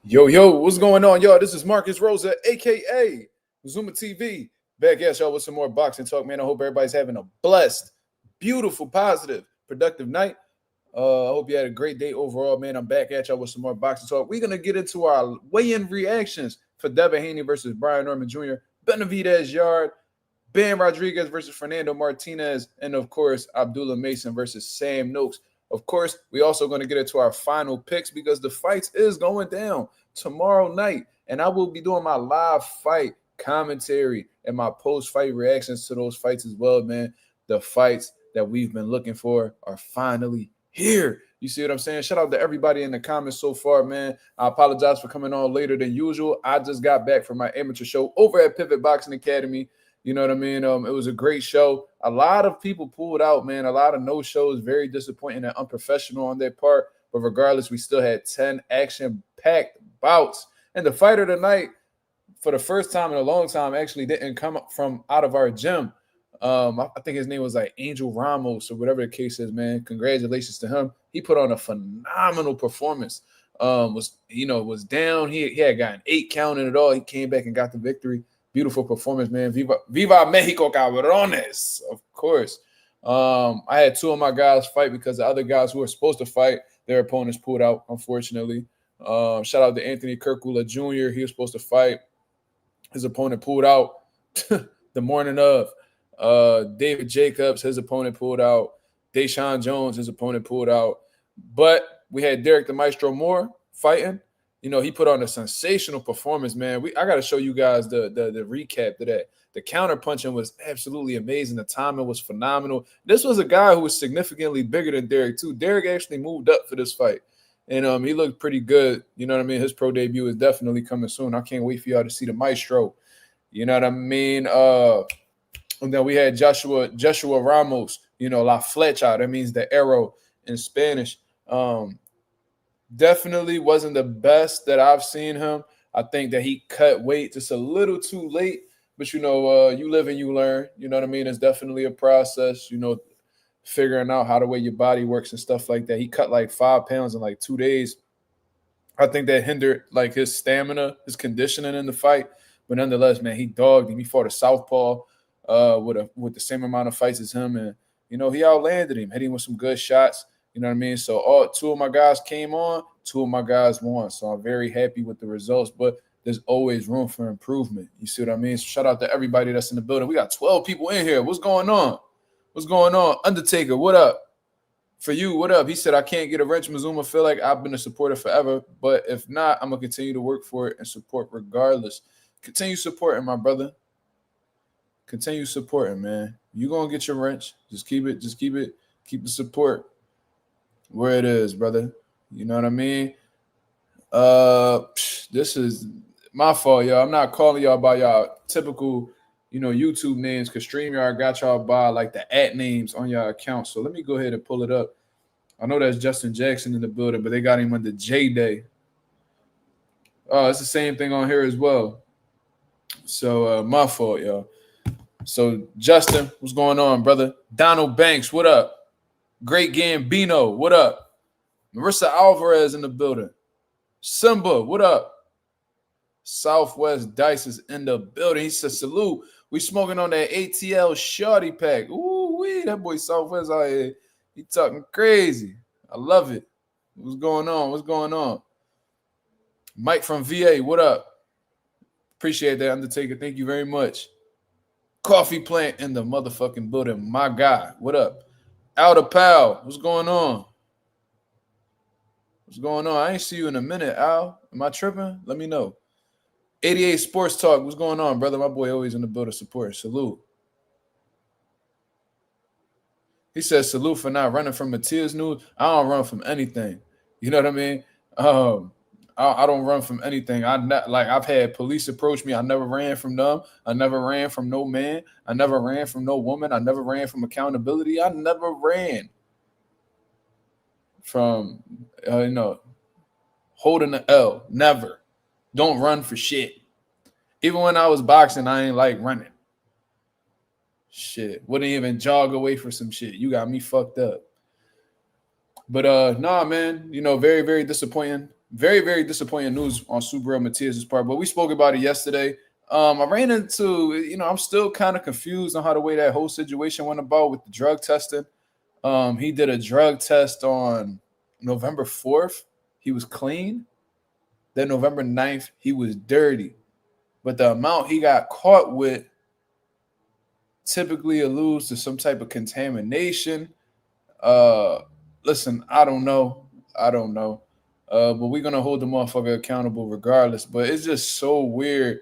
Yo, what's going on, y'all? This is Marcus Rosa, a.k.a. Zuma TV. Back at y'all with some more boxing talk, man. I hope everybody's having a blessed, beautiful, positive, productive night. I hope you had a great day overall, man. I'm back at y'all with some more boxing talk. We're going to get into our weigh-in reactions for Devin Haney versus Brian Norman Jr., Benavidez Yarde, Ben Rodriguez versus Fernando Martinez, and, of course, Abdullah Mason versus Sam Noakes. Of course, we also going to get into our final picks because the fights is going down tomorrow night, and I will be doing my live fight commentary and my post-fight reactions to those fights as well, man. The fights that we've been looking for are finally here. You see what I'm saying? Shout out to everybody in the comments so far, man. I apologize for coming on later than usual. I just got back from my amateur show over at Pivot Boxing Academy. You know what I mean? It was a great show. A lot of people pulled out, man. A lot of no-shows, very disappointing and unprofessional on their part. But regardless, we still had 10 action-packed bouts. And the fighter tonight, for the first time in a long time, actually didn't come from out of our gym. I think his name was like Angel Ramos or whatever the case is, man. Congratulations to him. He put on a phenomenal performance. Was down. He had gotten 8 count in it all. He came back and got the victory. Beautiful performance, man. Viva Mexico, cabrones. Of course. I had 2 of my guys fight because the other guys who were supposed to fight, their opponents pulled out, unfortunately. Shout out to Anthony Kirkula Jr. He was supposed to fight. His opponent pulled out the morning of. David Jacobs, his opponent pulled out. Deshaun Jones, his opponent pulled out. But we had Derek the Maestro Moore fighting. You know, he put on a sensational performance, man. I got to show you guys the recap to that. The counter punching was absolutely amazing. The timing was phenomenal. This was a guy who was significantly bigger than Derek, too. Derek actually moved up for this fight. And he looked pretty good. You know what I mean? His pro debut is definitely coming soon. I can't wait for y'all to see the Maestro. You know what I mean? And then we had Joshua Ramos, La Flecha. That means the arrow in Spanish. Definitely wasn't the best that I've seen him. I think that he cut weight just a little too late. But, you live and you learn. You know what I mean? It's definitely a process, figuring out how the way your body works and stuff like that. He cut like 5 pounds in like 2 days. I think that hindered like his stamina, his conditioning in the fight. But nonetheless, man, he dogged him. He fought a southpaw with the same amount of fights as him. And, he outlanded him, hit him with some good shots. You know what I mean? So all 2 of my guys came on, 2 of my guys won. So I'm very happy with the results, but there's always room for improvement. You see what I mean? So shout out to everybody that's in the building. We got 12 people in here. What's going on? What's going on? Undertaker, what up? For you, what up? He said, I can't get a wrench, Mazuma. Feel like I've been a supporter forever, but if not, I'm going to continue to work for it and support regardless. Continue supporting, my brother. Continue supporting, man. You're going to get your wrench. Just keep the support where it is, brother. You know what I mean? This is my fault, y'all. I'm not calling y'all by y'all typical, YouTube names because StreamYard got y'all by like the @ names on y'all account. So let me go ahead and pull it up. I know that's Justin Jackson in the building, but they got him under J-Day. Oh, it's the same thing on here as well. So my fault, y'all. So Justin, what's going on, brother? Donald Banks, what up? Great Gambino, what up? Marissa Alvarez in the building. Simba, what up? Southwest Dice is in the building. He says, salute. We smoking on that ATL Shorty pack. Ooh-wee, that boy Southwest out here. He talking crazy. I love it. What's going on? Mike from VA, what up? Appreciate that, Undertaker. Thank you very much. Coffee Plant in the motherfucking building. My guy, what up? Alda Pal, what's going on? I ain't see you in a minute, Al. Am I tripping? Let me know. 88 Sports Talk, what's going on, brother? My boy always in the building support. Salute. He says, salute for not running from Matias news. I don't run from anything. You know what I mean? I don't run from anything. I've had police approach me. I never ran from them. I never ran from no man. I never ran from no woman. I never ran from accountability. I never ran from, holding the L. Never. Don't run for shit. Even when I was boxing, I ain't like running. Shit. Wouldn't even jog away for some shit. You got me fucked up. But, nah, man, very, very disappointing. very, very disappointing news on Subriel Matias's part, but we spoke about it yesterday. I ran into, I'm still kind of confused on how the way that whole situation went about with the drug testing. He did a drug test on November 4th. He was clean. Then November 9th, he was dirty. But the amount he got caught with typically alludes to some type of contamination. Listen, I don't know. But we're going to hold the motherfucker accountable regardless. But it's just so weird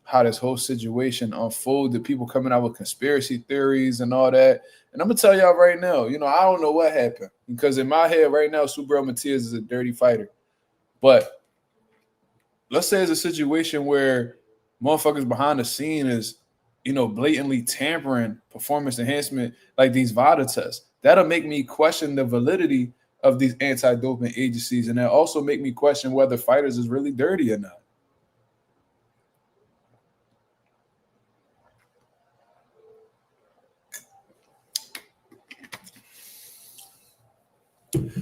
how this whole situation unfolded. People coming out with conspiracy theories and all that. And I'm going to tell y'all right now, I don't know what happened. Because in my head right now, Subriel Matias is a dirty fighter. But let's say it's a situation where motherfuckers behind the scene is, blatantly tampering performance enhancement like these VADA tests. That'll make me question the validity of these anti-doping agencies. And that also make me question whether fighters is really dirty or not.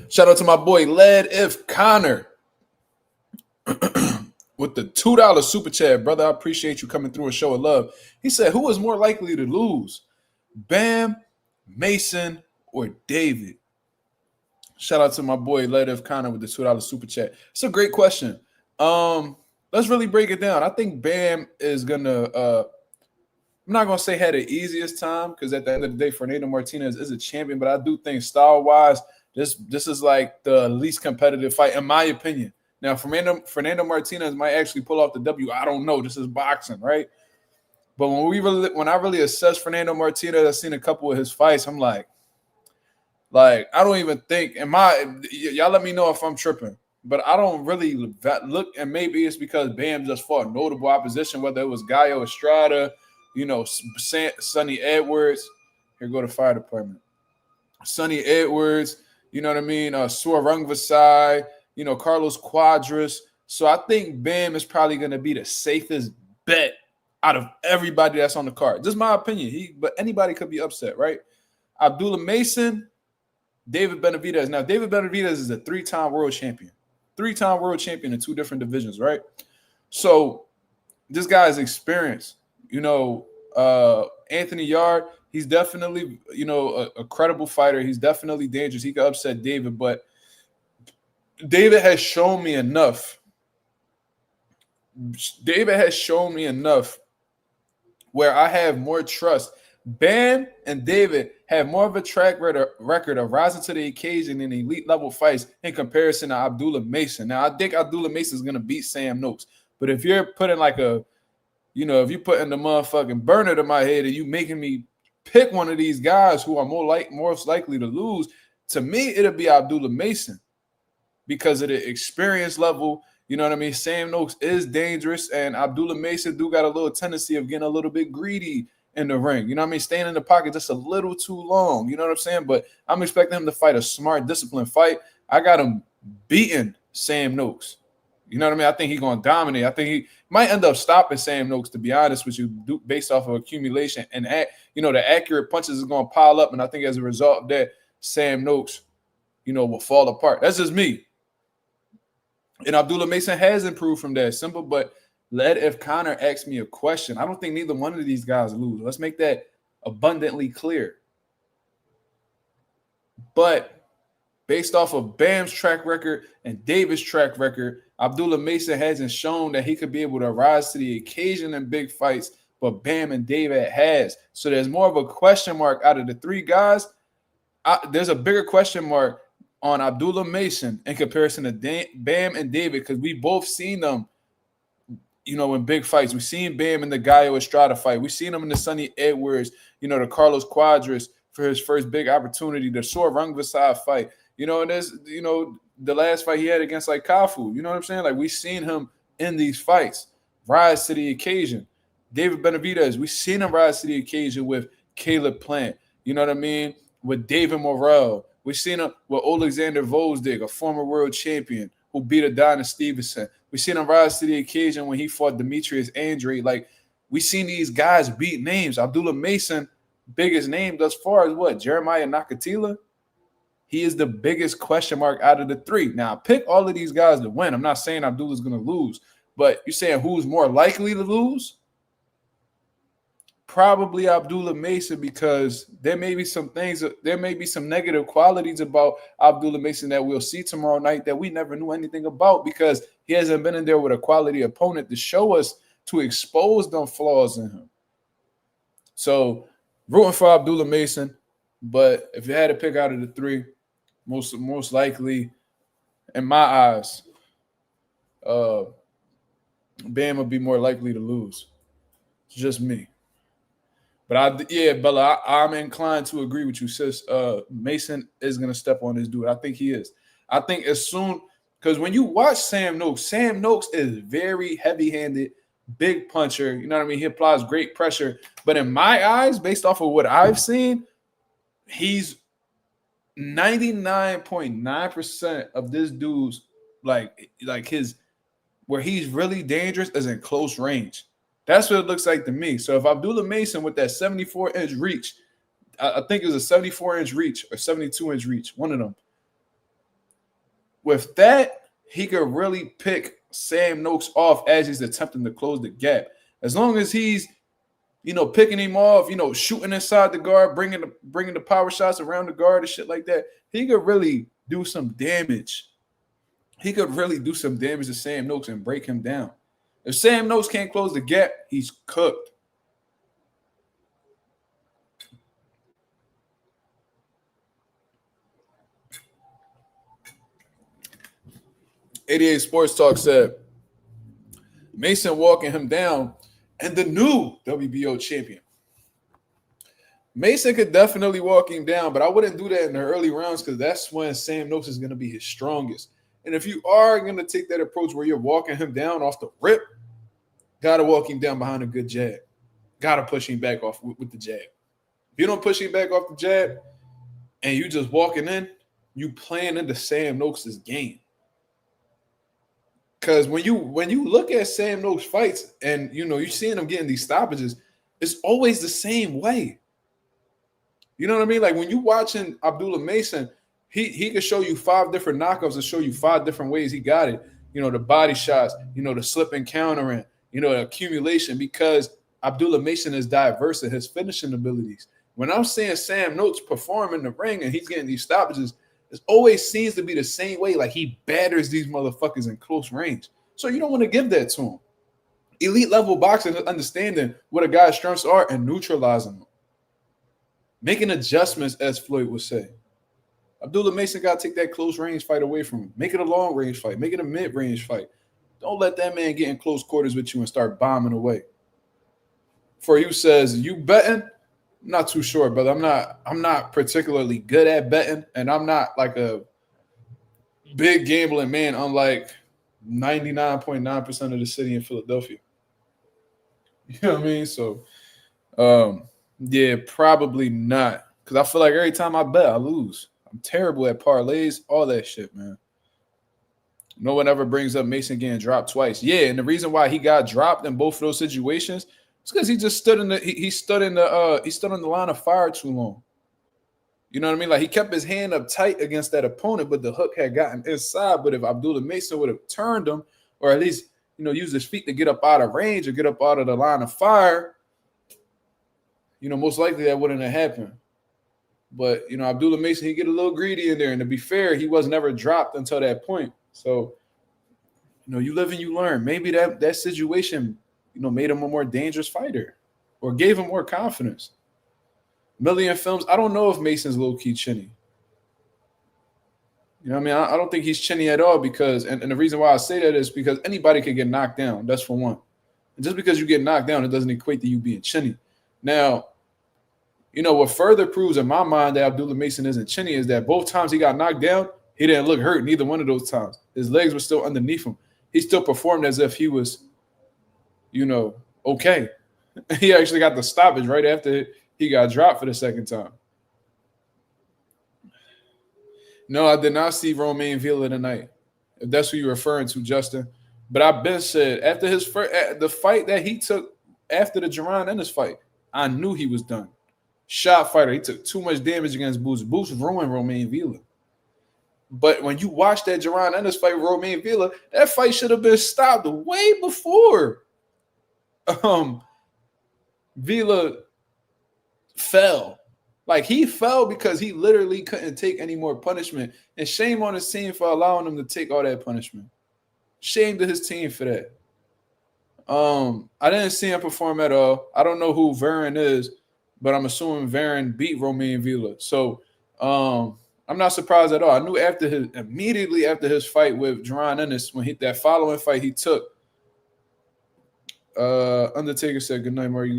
Shout out to my boy Led If Connor with the $2 super chat. Brother, I appreciate you coming through and showing love. He said, who is more likely to lose, Bam, Mason, or David? Shout out to my boy Led If Connor with the $2 super chat. It's a great question. Let's really break it down. I think Bam is going to I'm not going to say had the easiest time because at the end of the day, Fernando Martinez is a champion, but I do think style-wise, this is like the least competitive fight, in my opinion. Now, Fernando Martinez might actually pull off the W. I don't know. This is boxing, right? But when I really assess Fernando Martinez, I've seen a couple of his fights. I'm like I don't even think. Y'all let me know if I'm tripping. But I don't really look, and maybe it's because Bam just fought notable opposition, whether it was Gallo Estrada, Sonny Edwards. Here go the fire department. Sonny Edwards, you know what I mean? Suarang Vasai, Carlos Cuadras. So I think Bam is probably going to be the safest bet out of everybody that's on the card. Just my opinion. But anybody could be upset, right? Abdullah Mason, David Benavidez. Now, David Benavidez is a three-time world champion. Three-time world champion in two different divisions, right? So this guy is experienced. Anthony Yarde, he's definitely, a credible fighter. He's definitely dangerous. He could upset David, but David has shown me enough. Where I have more trust. Bam and David have more of a track record of rising to the occasion in elite level fights in comparison to Abdullah Mason. Now, I think Abdullah Mason is going to beat Sam Noakes. But if you're putting if you put in the motherfucking burner to my head and you making me pick one of these guys who are most likely to lose, to me, it'll be Abdullah Mason because of the experience level. You know what I mean? Sam Noakes is dangerous, and Abdullah Mason do got a little tendency of getting a little bit greedy in the ring. You know what I mean? Staying in the pocket just a little too long. You know what I'm saying? But I'm expecting him to fight a smart, disciplined fight. I got him beating Sam Noakes. You know what I mean? I think he's going to dominate. I think he might end up stopping Sam Noakes, to be honest with you, based off of accumulation. And, the accurate punches is going to pile up. And I think as a result of that, Sam Noakes, will fall apart. That's just me. And Abdullah Mason has improved from that. Simple, but if Connor asked me a question, I don't think neither one of these guys lose. Let's make that abundantly clear. But based off of Bam's track record and David's track record, Abdullah Mason hasn't shown that he could be able to rise to the occasion in big fights, but Bam and David has. So there's more of a question mark out of the three guys. There's a bigger question mark on Abdullah Mason in comparison to Bam and David because we both seen them, in big fights. We've seen Bam in the Gallo Estrada fight. We've seen him in the Sonny Edwards, the Carlos Cuadras for his first big opportunity, the Suarang Vasai fight. And there's, the last fight he had against Kafu. You know what I'm saying? We've seen him in these fights rise to the occasion. David Benavidez, we've seen him rise to the occasion with Caleb Plant. You know what I mean? With David Morrell. We've seen him with Alexander Vosdig, a former world champion who beat Adonis Stevenson. We've seen him rise to the occasion when he fought Demetrius Andre. We've seen these guys beat names. Abdullah Mason, biggest name thus far is what? Jeremiah Nakatila? he is the biggest question mark out of the three. Now, pick all of these guys to win. I'm not saying Abdullah's going to lose, but you're saying who's more likely to lose? Probably Abdullah Mason, because there may be some things, there may be some negative qualities about Abdullah Mason that we'll see tomorrow night that we never knew anything about, because he hasn't been in there with a quality opponent to show us, to expose them flaws in him. So rooting for Abdullah Mason, but if you had to pick out of the three, most likely, in my eyes, Bam would be more likely to lose. It's just me. But Bella, I'm inclined to agree with you, sis. Mason is gonna step on this dude. I think he is. I think as soon, because when you watch Sam Noakes is very heavy-handed, big puncher. You know what I mean? He applies great pressure. But in my eyes, based off of what I've seen, he's 99.9% of this dude's like his where he's really dangerous is in close range. That's what it looks like to me. So if Abdullah Mason with that 74-inch reach, I think it was a 74-inch reach or 72-inch reach, one of them. With that, he could really pick Sam Noakes off as he's attempting to close the gap. As long as he's, picking him off, shooting inside the guard, bringing the power shots around the guard and shit like that, he could really do some damage. He could really do some damage to Sam Noakes and break him down. If Sam Noakes can't close the gap, he's cooked. '88 Sports Talk said Mason walking him down and the new WBO champion. Mason could definitely walk him down, but I wouldn't do that in the early rounds because that's when Sam Noakes is going to be his strongest. And if you are going to take that approach where you're walking him down off the rip, got to walk him down behind a good jab. Got to push him back off with the jab. If you don't push him back off the jab and you just walking in, you playing into Sam Noakes' game. Because when you look at Sam Noakes fights and, you're seeing him getting these stoppages, it's always the same way. You know what I mean? Like when you're watching Abdullah Mason, he could show you 5 different knockouts and show you 5 different ways he got it. The body shots, the slip and countering, the accumulation, because Abdullah Mason is diverse in his finishing abilities. When I'm seeing Sam Noakes perform in the ring and he's getting these stoppages, it always seems to be the same way. Like he batters these motherfuckers in close range. So you don't want to give that to him. Elite level boxing is understanding what a guy's strengths are and neutralizing them. Making adjustments, as Floyd would say. Abdullah Mason got to take that close range fight away from him. Make it a long range fight. Make it a mid-range fight. Don't let that man get in close quarters with you and start bombing away. For you says, you betting? I'm not too sure, brother. I'm not particularly good at betting, and I'm not like a big gambling man, unlike 99.9% of the city in Philadelphia. You know what I mean? So, yeah, probably not. Because I feel like every time I bet, I lose. I'm terrible at parlays, all that shit, man. No one ever brings up Mason getting dropped twice. Yeah, and the reason why he got dropped in both of those situations is because he just stood in the line of fire too long. You know what I mean? Like he kept his hand up tight against that opponent, but the hook had gotten inside. But if Abdullah Mason would have turned him, or at least used his feet to get up out of range or get up out of the line of fire, most likely that wouldn't have happened. But Abdullah Mason, he get a little greedy in there, and to be fair, he was never dropped until that point. So, you live and you learn. Maybe that situation, made him a more dangerous fighter, or gave him more confidence. Million Films, I don't know if Mason's low-key chinny. I don't think he's chinny at all because, and the reason why I say that is because anybody can get knocked down. That's for one. And just because you get knocked down, it doesn't equate to you being chinny. Now, what further proves in my mind that Abdullah Mason isn't chinny is that both times he got knocked down, he didn't look hurt neither one of those times. His legs were still underneath him. He still performed as if he was, okay. He actually got the stoppage right after he got dropped for the second time. No, I did not see Romain Villa tonight, if that's who you're referring to, Justin. But I've been said, after the fight that he took after the Jerron Ennis fight, I knew he was done. Shot fighter. He took too much damage against Boots. Boots ruined Romain Villa. But when you watch that Jaron Ennis fight with Romain Villa, that fight should have been stopped way before Villa fell. Like, he fell because he literally couldn't take any more punishment. And shame on his team for allowing him to take all that punishment. Shame to his team for that. I didn't see him perform at all. I don't know who Varon is, but I'm assuming Varon beat Romain Villa. So I'm not surprised at all. I knew immediately after his fight with Jaron Ennis, when that following fight he took, Undertaker said, "Good night, Mark.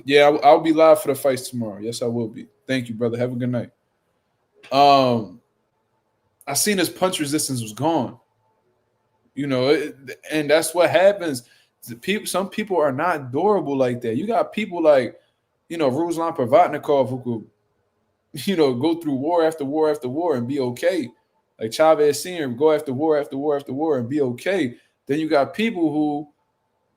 Yeah, I'll be live for the fights tomorrow. Yes, I will be. Thank you, brother. Have a good night." I seen his punch resistance was gone. And that's what happens. Some people are not durable like that. You got people like, Ruslan Provatnikov who could, go through war after war after war and be okay. Like Chavez Sr. go after war after war after war and be okay. Then you got people who,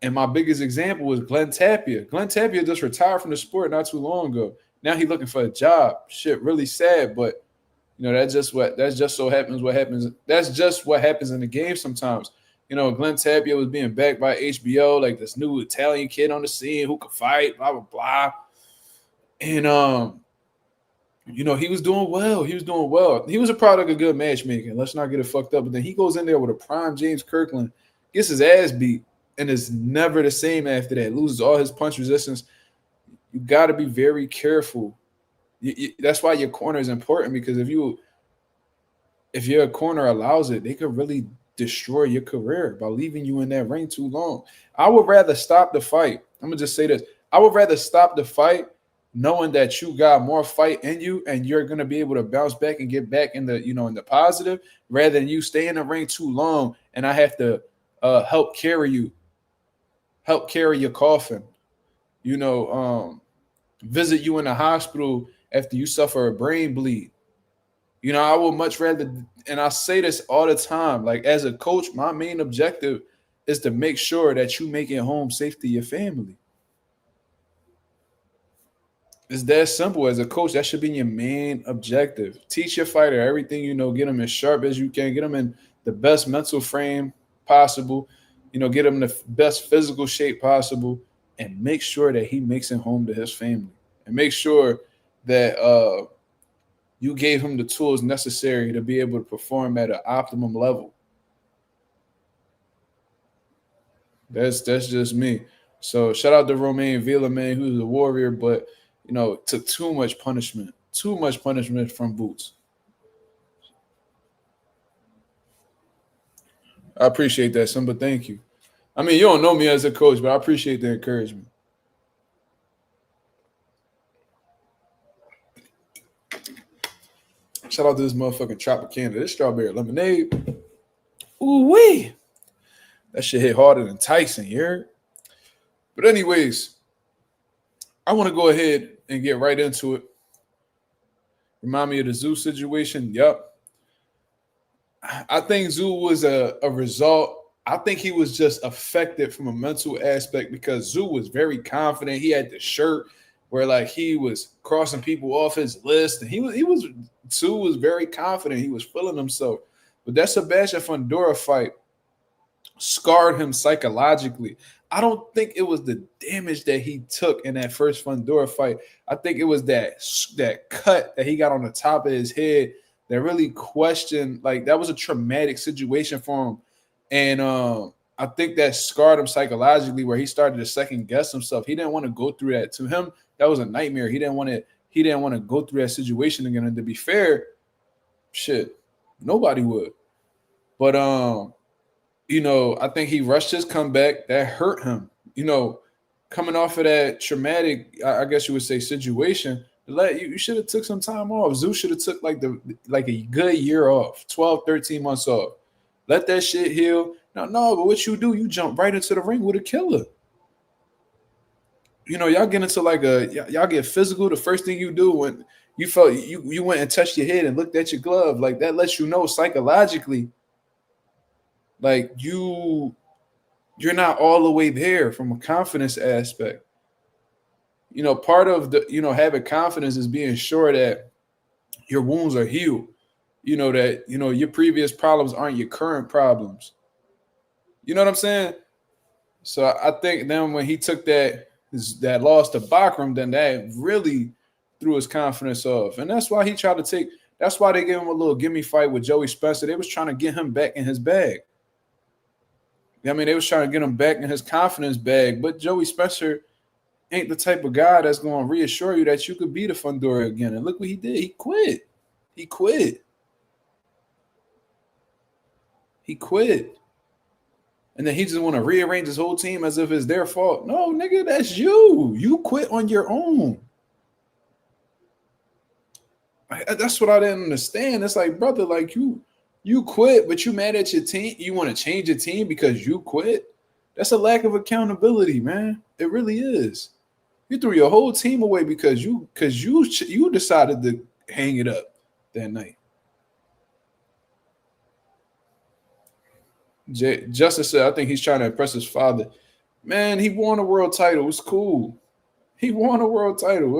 and my biggest example is Glenn Tapia. Glenn Tapia just retired from the sport not too long ago. Now he's looking for a job. Shit, really sad, but that's just what happens. That's just what happens in the game sometimes. Glenn Tapia was being backed by HBO, like this new Italian kid on the scene who could fight, blah, blah, blah. And he was doing well. He was a product of good matchmaking. Let's not get it fucked up. But then he goes in there with a prime James Kirkland, gets his ass beat, and is never the same after that. Loses all his punch resistance. You got to be very careful. That's why your corner is important, because if your corner allows it, they could really destroy your career by leaving you in that ring too long. I would rather stop the fight. I'm gonna just say this. I would rather stop the fight knowing that you got more fight in you and you're gonna be able to bounce back and get back in the in the positive, rather than you stay in the ring too long and I have to help carry your coffin. Visit you in the hospital after you suffer a brain bleed. I would much rather, and I say this all the time, like as a coach, my main objective is to make sure that you make it home safe to your family. It's that simple. As a coach, that should be your main objective. Teach your fighter everything get them as sharp as you can, get them in the best mental frame possible, get them in the best physical shape possible, and make sure that he makes it home to his family. And make sure that you gave him the tools necessary to be able to perform at an optimum level. That's just me. So shout out to Romain Villa, man, who's a warrior, but took too much punishment from Boots. I appreciate that, Simba. Thank you. I mean, you don't know me as a coach, but I appreciate the encouragement. Shout out to this motherfucking Tropicana. This strawberry lemonade. Ooh-wee. That shit hit harder than Tyson, you heard? But anyways, I want to go ahead and get right into it. Remind me of the Zoo situation. Yep. I think Zoo was a result. I think he was just affected from a mental aspect because Zoo was very confident. He had the shirt where like he was crossing people off his list, and Zoo was very confident. He was feeling himself. But that Sebastian Fundora fight scarred him psychologically. I don't think it was the damage that he took in that first Fundora fight. I think it was that cut that he got on the top of his head that really questioned, like that was a traumatic situation for him. And I think that scarred him psychologically, where he started to second guess himself. He didn't want to go through that. To him, that was a nightmare. He didn't want to go through that situation again. And to be fair, shit, nobody would. But I think he rushed his comeback. That hurt him. Coming off of that traumatic, I guess you would say, situation, you should have took some time off. Zeus should have took like a good year off, 12, 13 months off. Let that shit heal. No, but what you do, you jump right into the ring with a killer. Y'all get into y'all get physical. The first thing you do when you felt you went and touched your head and looked at your glove, like that lets you know psychologically, like you're not all the way there from a confidence aspect. Part of the having confidence is being sure that your wounds are healed. that your previous problems aren't your current problems. You know what I'm saying? So I think then when he took that loss to Bakram, then that really threw his confidence off. And that's why he tried to take – that's why they gave him a little gimme fight with Joey Spencer. They was trying to get him back in his bag. I mean, they was trying to get him back in his confidence bag. But Joey Spencer ain't the type of guy that's going to reassure you that you could beat a Fundora again. And look what he did. He quit. He quit. And then he just want to rearrange his whole team as if it's their fault. No, nigga, that's you. You quit on your own. That's what I didn't understand. It's like, brother, like you quit, but you mad at your team. You want to change your team because you quit? That's a lack of accountability, man. It really is. You threw your whole team away because you decided to hang it up that night. Justice said, I think he's trying to impress his father. Man, he won a world title. It's cool. He won a world title.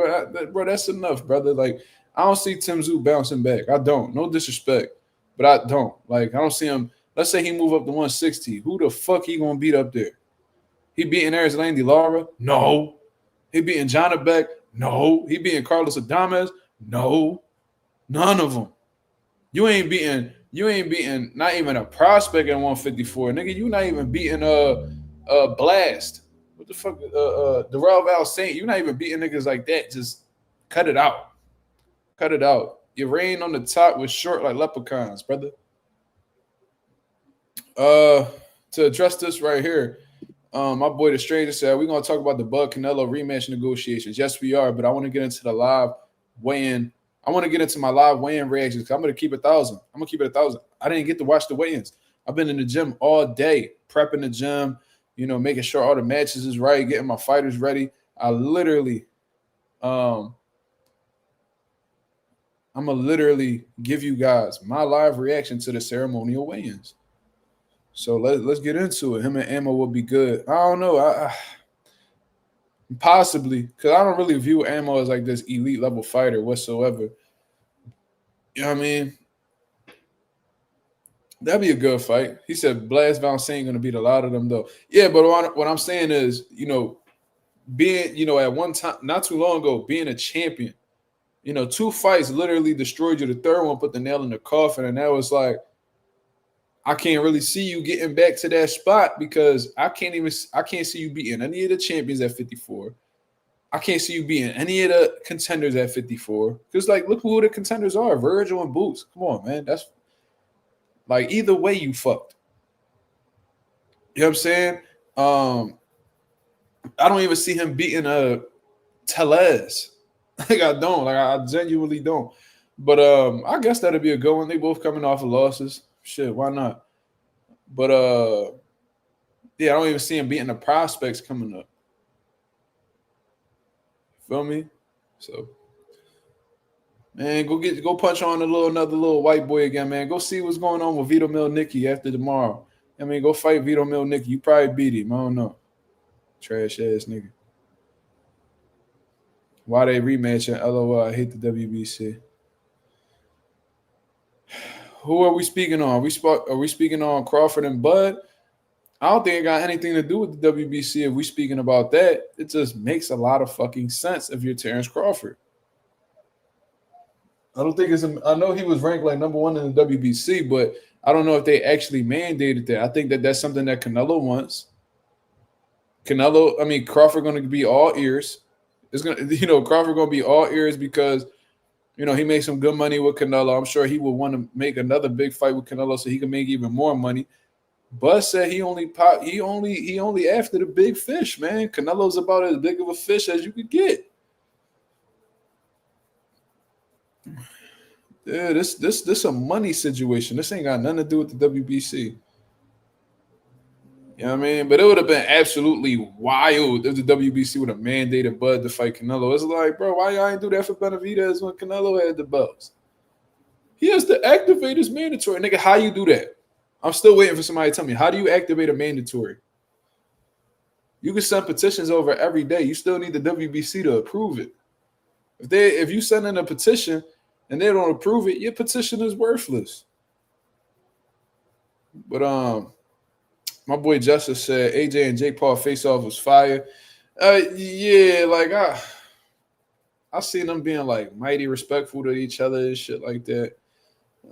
Bro, that's enough, brother. Like, I don't see Tim Tszyu bouncing back. I don't. No disrespect. But I don't. Like, I don't see him. Let's say he move up to 160. Who the fuck he going to beat up there? He beating Arizlandi Lara? No. He beating Johnny Beck? No. He beating Carlos Adames? No. None of them. You ain't beating not even a prospect at 154. Nigga, you not even beating Blast. What the fuck? Darrell Val Saint. You not even beating niggas like that. Just cut it out. Cut it out. Your reign on the top was short like leprechauns, brother. To address this right here, my boy the Stranger said we're gonna talk about the Bud Canelo rematch negotiations. Yes, we are, but I want to get into the live weigh-in. I want to get into my live weigh-in reactions because I'm gonna keep it 1,000. I'm gonna keep it 1,000. I didn't get to watch the weigh-ins. I've been in the gym all day, prepping the gym, making sure all the matches is right, getting my fighters ready. I literally, I'm gonna literally give you guys my live reaction to the ceremonial weigh-ins. So let's get into it. Him and Ammo will be good. I don't know. I possibly, because I don't really view Ammo as like this elite level fighter whatsoever. You know what I mean? That'd be a good fight. He said Blast Valsain going to beat a lot of them, though. Yeah, but what I'm saying is, being, at one time, not too long ago, being a champion, 2 fights literally destroyed you. The third one put the nail in the coffin, and that was like, I can't really see you getting back to that spot because I can't see you beating any of the champions at 54. I can't see you beating any of the contenders at 54. Because, look who the contenders are. Virgil and Boots. Come on, man. That's either way you fucked. You know what I'm saying? I don't even see him beating Tellez. I don't. I genuinely don't. But I guess that'd be a good one. They both coming off of losses. Shit, why not? But yeah, I don't even see him beating the prospects coming up. Feel me? So, man, go punch on another little white boy again, man. Go see what's going on with Vito Milnicki after tomorrow. I mean, go fight Vito Milnicki. You probably beat him. I don't know. Trash ass nigga. Why they rematching? LOL. I hate the WBC. Who are we speaking on? Are we speaking on Crawford and Bud? I don't think it got anything to do with the WBC if we speaking about that. It just makes a lot of fucking sense if you're Terrence Crawford. I don't think I know he was ranked like number 1 in the WBC, but I don't know if they actually mandated that. I think that's something that Canelo wants. Crawford going to be all ears. It's going to, Crawford going to be all ears because he makes some good money with Canelo. I'm sure he will want to make another big fight with Canelo so he can make even more money. Bud said he only after the big fish, man. Canelo's about as big of a fish as you could get. Yeah, this a money situation. This ain't got nothing to do with the WBC. You know what I mean? But it would have been absolutely wild if the WBC would have mandated Bud to fight Canelo. It's like, bro, why y'all ain't do that for Benavidez when Canelo had the belts? He has to activate his mandatory. Nigga, how you do that? I'm still waiting for somebody to tell me. How do you activate a mandatory? You can send petitions over every day. You still need the WBC to approve it. If you send in a petition and they don't approve it, your petition is worthless. But my boy Justice said AJ and Jake Paul face off was fire. Yeah, like I seen them being like mighty respectful to each other and shit like that.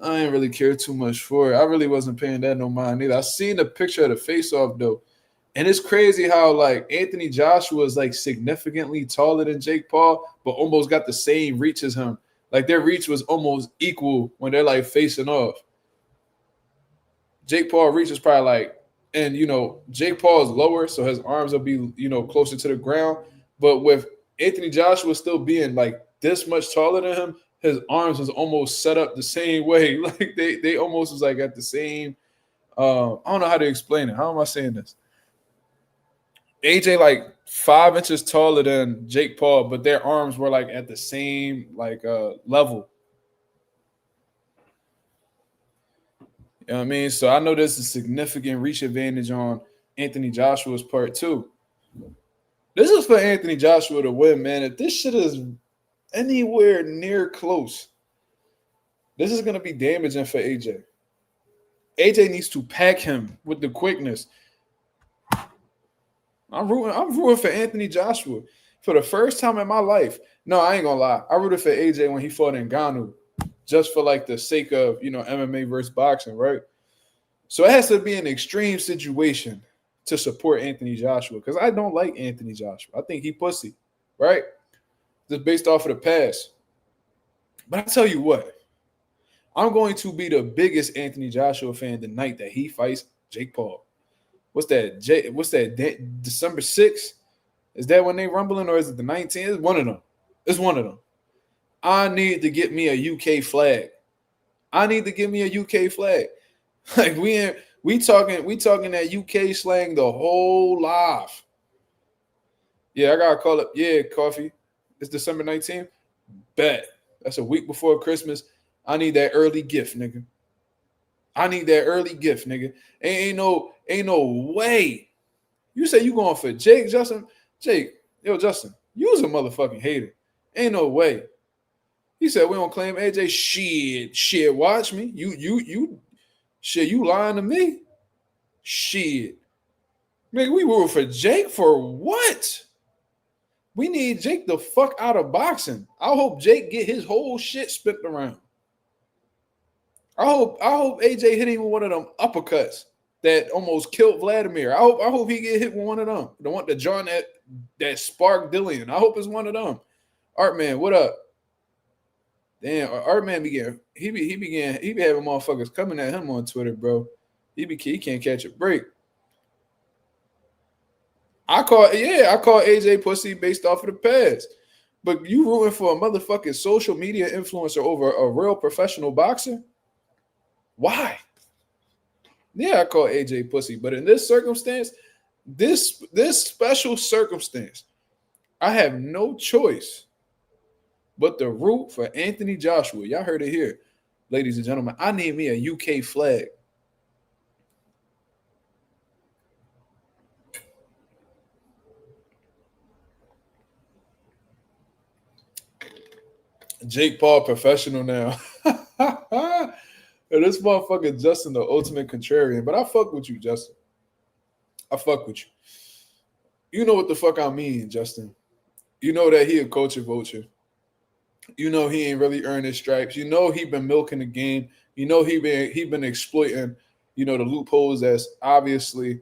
I didn't really care too much for it. I really wasn't paying that no mind either. I seen the picture of the face off though. And it's crazy how like Anthony Joshua is like significantly taller than Jake Paul, but almost got the same reach as him. Like their reach was almost equal when they're like facing off. Jake Paul reach is probably like, and Jake Paul is lower, so his arms will be closer to the ground. But with Anthony Joshua still being like this much taller than him, his arms was almost set up the same way. Like they almost was like at the same. I don't know how to explain it. How am I saying this? AJ like 5 inches taller than Jake Paul, but their arms were like at the same like level. You know what I mean? So I know there's a significant reach advantage on Anthony Joshua's part too. This is for Anthony Joshua to win, man. If this shit is anywhere near close, this is going to be damaging for AJ. AJ needs to pack him with the quickness. I'm rooting for Anthony Joshua for the first time in my life. No, I ain't gonna lie. I rooted for AJ when he fought Ngannou, just for like the sake of MMA versus boxing, right? So it has to be an extreme situation to support Anthony Joshua because I don't like Anthony Joshua. I think he pussy, right? Just based off of the past. But I tell you what, I'm going to be the biggest Anthony Joshua fan the night that he fights Jake Paul. What's that? December 6th? Is that when they rumbling or is it the 19th? It's one of them. It's one of them. I need to get me a UK flag. I need to get me a UK flag. Like we talking that UK slang the whole life. Yeah, I gotta call it. Yeah, coffee. It's December 19th. Bet. That's a week before Christmas. I need that early gift, nigga. I need that early gift, nigga. Ain't no way. You say you going for Jake, Justin? Jake, Justin, you's a motherfucking hater. Ain't no way. He said we don't claim AJ. Shit, watch me. You lying to me? Shit. Nigga, we were for Jake for what? We need Jake the fuck out of boxing. I hope Jake get his whole shit spit around. I hope AJ hit him with one of them uppercuts that almost killed Vladimir. I hope he get hit with one of them. The one that John that sparked Dillian. I hope it's one of them. Artman, what up? Damn, Artman be having motherfuckers coming at him on Twitter, bro. He can't catch a break. I call AJ pussy based off of the past. But you rooting for a motherfucking social media influencer over a real professional boxer? Why? Yeah, I call AJ pussy. But in this circumstance, this special circumstance, I have no choice but to root for Anthony Joshua. Y'all heard it here, ladies and gentlemen. I need me a UK flag. Jake Paul professional now. This motherfucker Justin, the ultimate contrarian. But I fuck with you, Justin. I fuck with you. You know what the fuck I mean, Justin. You know that he a culture vulture. You know he ain't really earned his stripes. You know he been milking the game. You know he been exploiting, the loopholes that's obviously.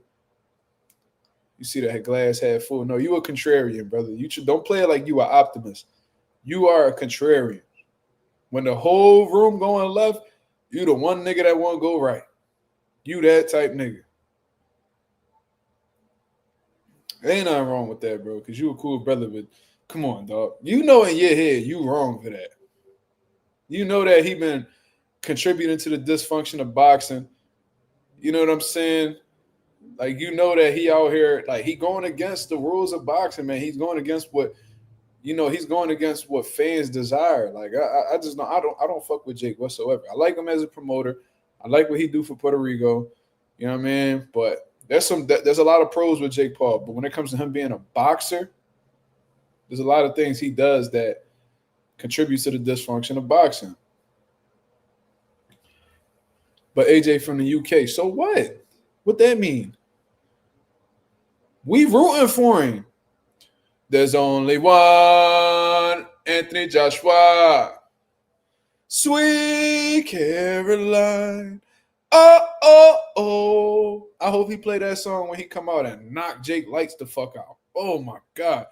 You see that glass half full. No, you a contrarian, brother. You don't play it like you are optimist. You are a contrarian. When the whole room going left, you the one nigga that won't go right. You that type nigga. Ain't nothing wrong with that, bro, because you a cool brother, but come on, dog. You know in your head you wrong for that. You know that he been contributing to the dysfunction of boxing. You know what I'm saying? Like, you know that he out here, like, he going against the rules of boxing, man. He's going against what he's going against what fans desire. Like, I just know I don't fuck with Jake whatsoever. I like him as a promoter. I like what he do for Puerto Rico. You know what I mean? But there's a lot of pros with Jake Paul. But when it comes to him being a boxer, there's a lot of things he does that contributes to the dysfunction of boxing. But AJ from the UK. So what? What that mean? We rooting for him. There's only one Anthony Joshua. Sweet Caroline. Oh, oh, oh. I hope he play that song when he come out and knock Jake Lights the fuck out. Oh, my God.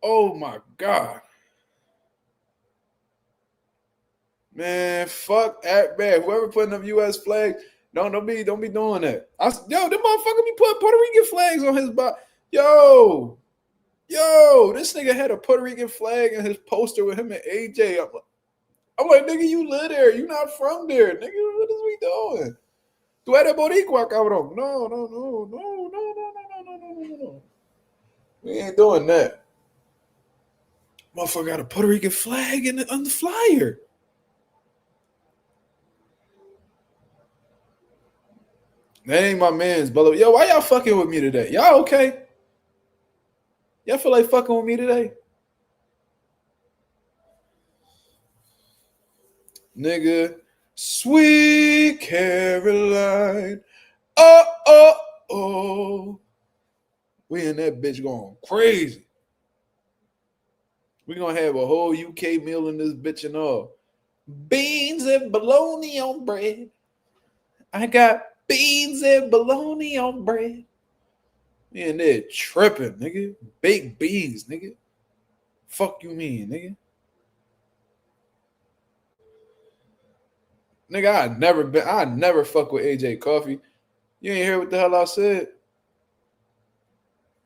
Oh, my God. Man, fuck that, man. Whoever putting up U.S. flags, don't be doing that. Yo, the motherfucker be putting Puerto Rican flags on his body. Yo, this nigga had a Puerto Rican flag in his poster with him and AJ. I'm like, nigga, you live there. You not from there. Nigga, what is we doing? Tú eres boricua, cabrón. No. We ain't doing that. Motherfucker got a Puerto Rican flag on the flyer. That ain't my man's, brother. Yo, why y'all fucking with me today? Y'all okay? Y'all feel like fucking with me today? Nigga, sweet Caroline. Oh, oh, oh. We in that bitch going crazy. We gonna have a whole UK meal in this bitch and all. Beans and bologna on bread. I got beans and bologna on bread. We in there tripping, nigga. Baked beans, nigga. Fuck you mean, nigga? Nigga, I never fuck with AJ Coffee. You ain't hear what the hell I said?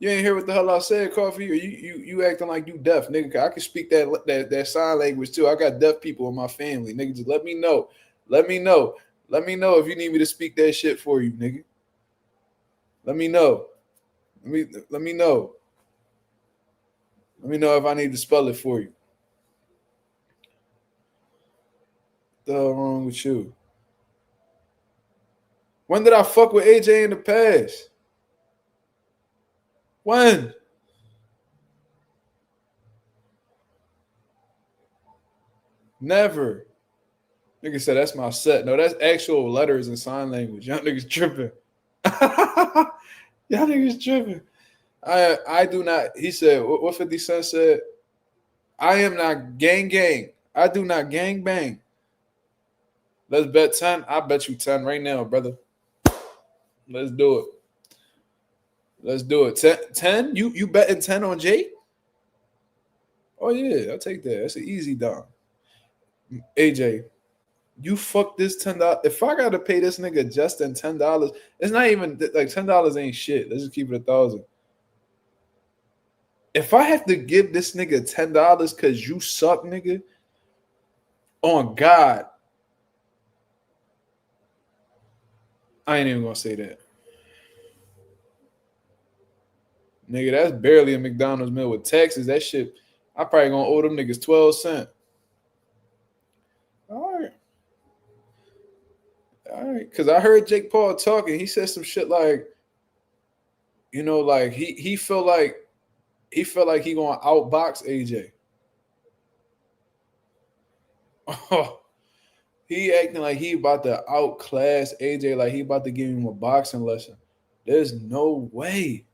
You ain't hear what the hell I said, Coffee? Or you acting like you deaf, nigga? I can speak that sign language too. I got deaf people in my family, nigga. Just let me know. Let me know if you need me to speak that shit for you, nigga. Let me know. Let me know. Let me know if I need to spell it for you. What the hell wrong with you? When did I fuck with AJ in the past? When? Never. Nigga said that's my set. No, that's actual letters and sign language. Y'all niggas tripping. Y'all niggas tripping. I do not. He said, what 50 Cent said? I am not gang. I do not gang bang. Let's bet 10. I bet you 10 right now, brother. Let's do it. 10? You betting 10 on Jake? Oh, yeah. I'll take that. That's an easy down. AJ, you fuck this $10. If I got to pay this nigga Justin $10, it's not even like $10 ain't shit. Let's just keep it 1,000. If I have to give this nigga $10 because you suck, nigga, on God, I ain't even gonna say that. Nigga, that's barely a McDonald's meal with taxes. That shit, I probably gonna owe them niggas 12 cents. All right. Because I heard Jake Paul talking. He said some shit like, you know, like he felt like he gonna outbox AJ. Oh, he acting like he about to outclass AJ, like he about to give him a boxing lesson. There's no way.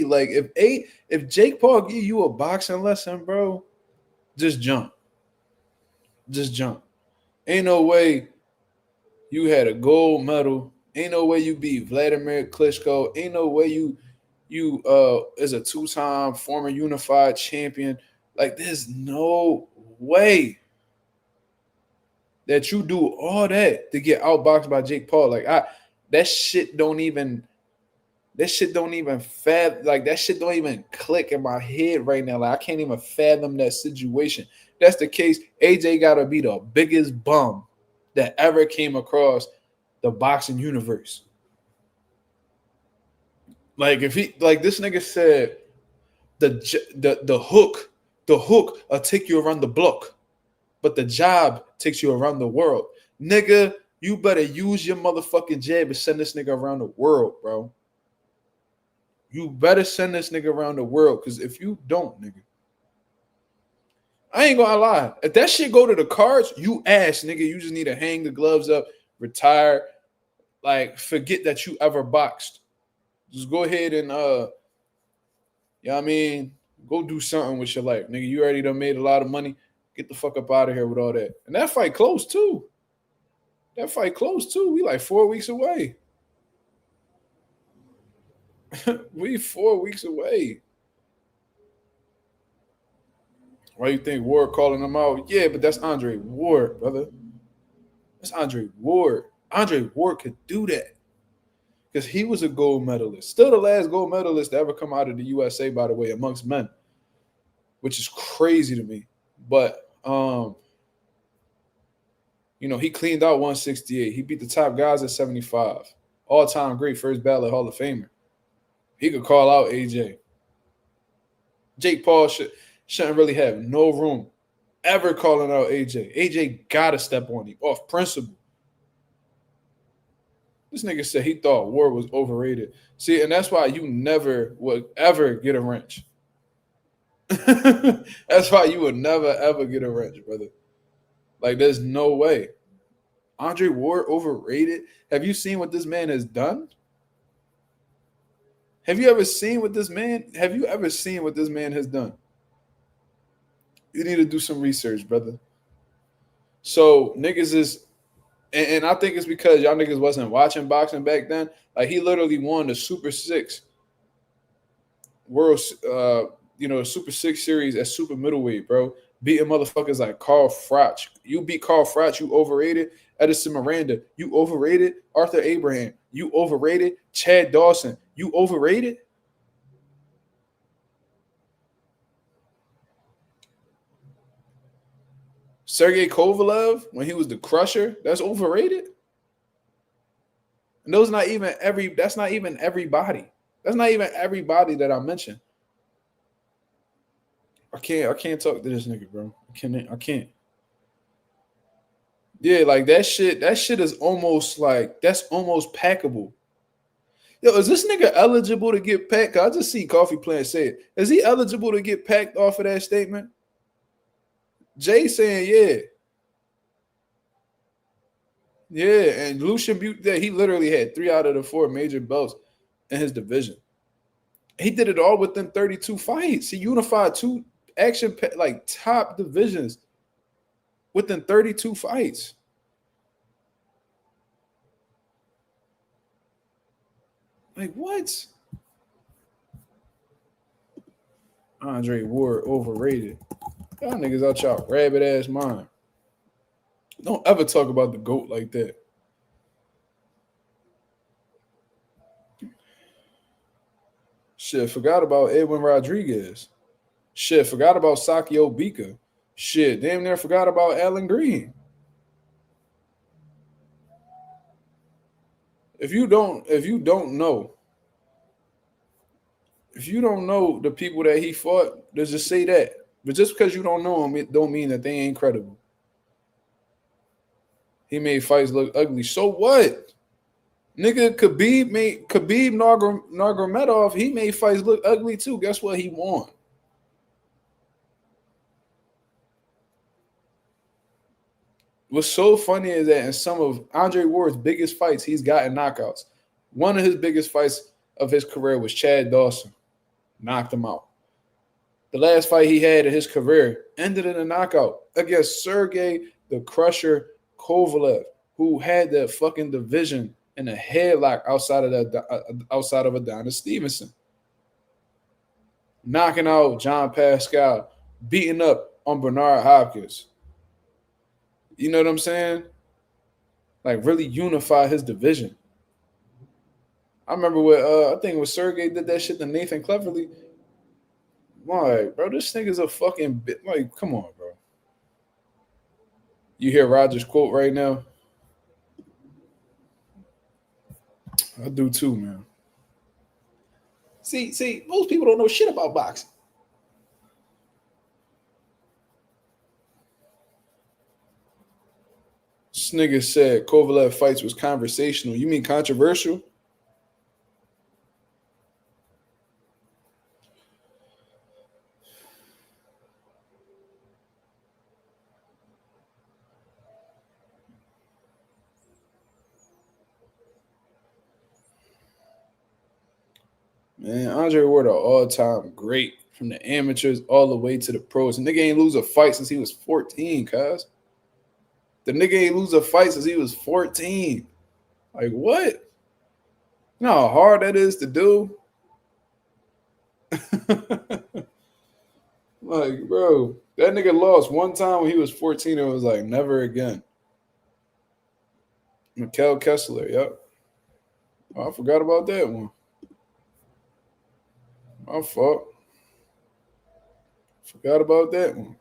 Like if Jake Paul give you a boxing lesson, bro, just jump. Ain't no way you had a gold medal. Ain't no way you beat Vladimir Klitschko. Ain't no way you is a 2-time former unified champion. Like, there's no way that you do all that to get outboxed by Jake Paul. Like, that shit don't even fathom. Like, that shit don't even click in my head right now. Like, I can't even fathom that situation. That's the case. AJ gotta be the biggest bum that ever came across the boxing universe. Like, if he, like this nigga said, the hook will take you around the block, but the job takes you around the world. Nigga, you better use your motherfucking jab and send this nigga around the world, bro. You better send this nigga around the world, because if you don't, nigga, I ain't gonna lie. If that shit go to the cards, you ass, nigga. You just need to hang the gloves up, retire, like forget that you ever boxed. Just go ahead and you know what I mean, go do something with your life. Nigga, you already done made a lot of money. Get the fuck up out of here with all that. And that fight close too. That fight close too. We like 4 weeks away. We 4 weeks away. Why you think Ward calling him out? Yeah, but that's Andre Ward, brother. That's Andre Ward. Andre Ward could do that because he was a gold medalist. Still the last gold medalist to ever come out of the USA, by the way, amongst men, which is crazy to me. But, you know, he cleaned out 168. He beat the top guys at 75. All-time great, first ballot Hall of Famer. He could call out AJ. Jake Paul shouldn't really have no room ever calling out AJ. AJ got to step on him off principle. This nigga said he thought Ward was overrated. See, and that's why you never would ever get a wrench. That's why you would never, ever get a wrench, brother. Like, there's no way. Andre Ward overrated? Have you seen what this man has done? Have you ever seen what this man has done? You need to do some research, brother. So niggas is, and I think it's because y'all niggas wasn't watching boxing back then. Like, he literally won the Super 6 World, Super 6 series at super middleweight, bro. Beating motherfuckers like Carl Froch. You beat Carl Froch, you overrated. Edison Miranda, you overrated. Arthur Abraham, you overrated. Chad Dawson, you overrated. Sergey Kovalev, when he was the crusher, that's overrated. And that's not even everybody. That's not even everybody that I mentioned. I can't talk to this nigga, bro. I can't. Yeah, like that shit is almost like, that's almost packable. Yo, is this nigga eligible to get packed? I just see Coffee Plant say it. Is he eligible to get packed off of that statement? Jay saying, yeah. Yeah, and Lucian Butte, he literally had 3 out of the 4 major belts in his division. He did it all within 32 fights. He unified 2 action, like, top divisions within 32 fights. Like, what? Andre Ward overrated. Y'all niggas out y'all rabbit ass mind. Don't ever talk about the GOAT like that. Shit, forgot about Edwin Rodriguez. Shit, forgot about Sakio Bika. Shit, damn near forgot about Alan Green. If you don't know the people that he fought, let's just say that. But just because you don't know them, it don't mean that they ain't credible. He made fights look ugly. So what? Nigga, Khabib Nurmagomedov, he made fights look ugly too. Guess what? He won. What's so funny is that in some of Andre Ward's biggest fights, he's gotten knockouts. One of his biggest fights of his career was Chad Dawson. Knocked him out. The last fight he had in his career ended in a knockout against Sergey the Crusher Kovalev, who had the fucking division in a headlock outside of Adonis Stevenson. Knocking out John Pascal, beating up on Bernard Hopkins. You know what I'm saying? Like, really unify his division. I remember what I think it was Sergey did that shit to Nathan Cleverly. Why, bro? This nigga's a fucking bit. Like, come on, bro. You hear Roger's quote right now? I do too, man. See, most people don't know shit about boxing. This nigga said Kovalev fights was conversational. You mean controversial? man. Andre Ward, an all-time great from the amateurs all the way to the pros. The nigga ain't lose a fight since he was 14, cuz. The nigga ain't lose a fight since he was 14. Like, what? You know how hard that is to do? Like, bro, that nigga lost one time when he was 14 and it was like, never again. Mikkel Kessler, yep. Oh, I forgot about that one. My fault. Forgot about that one.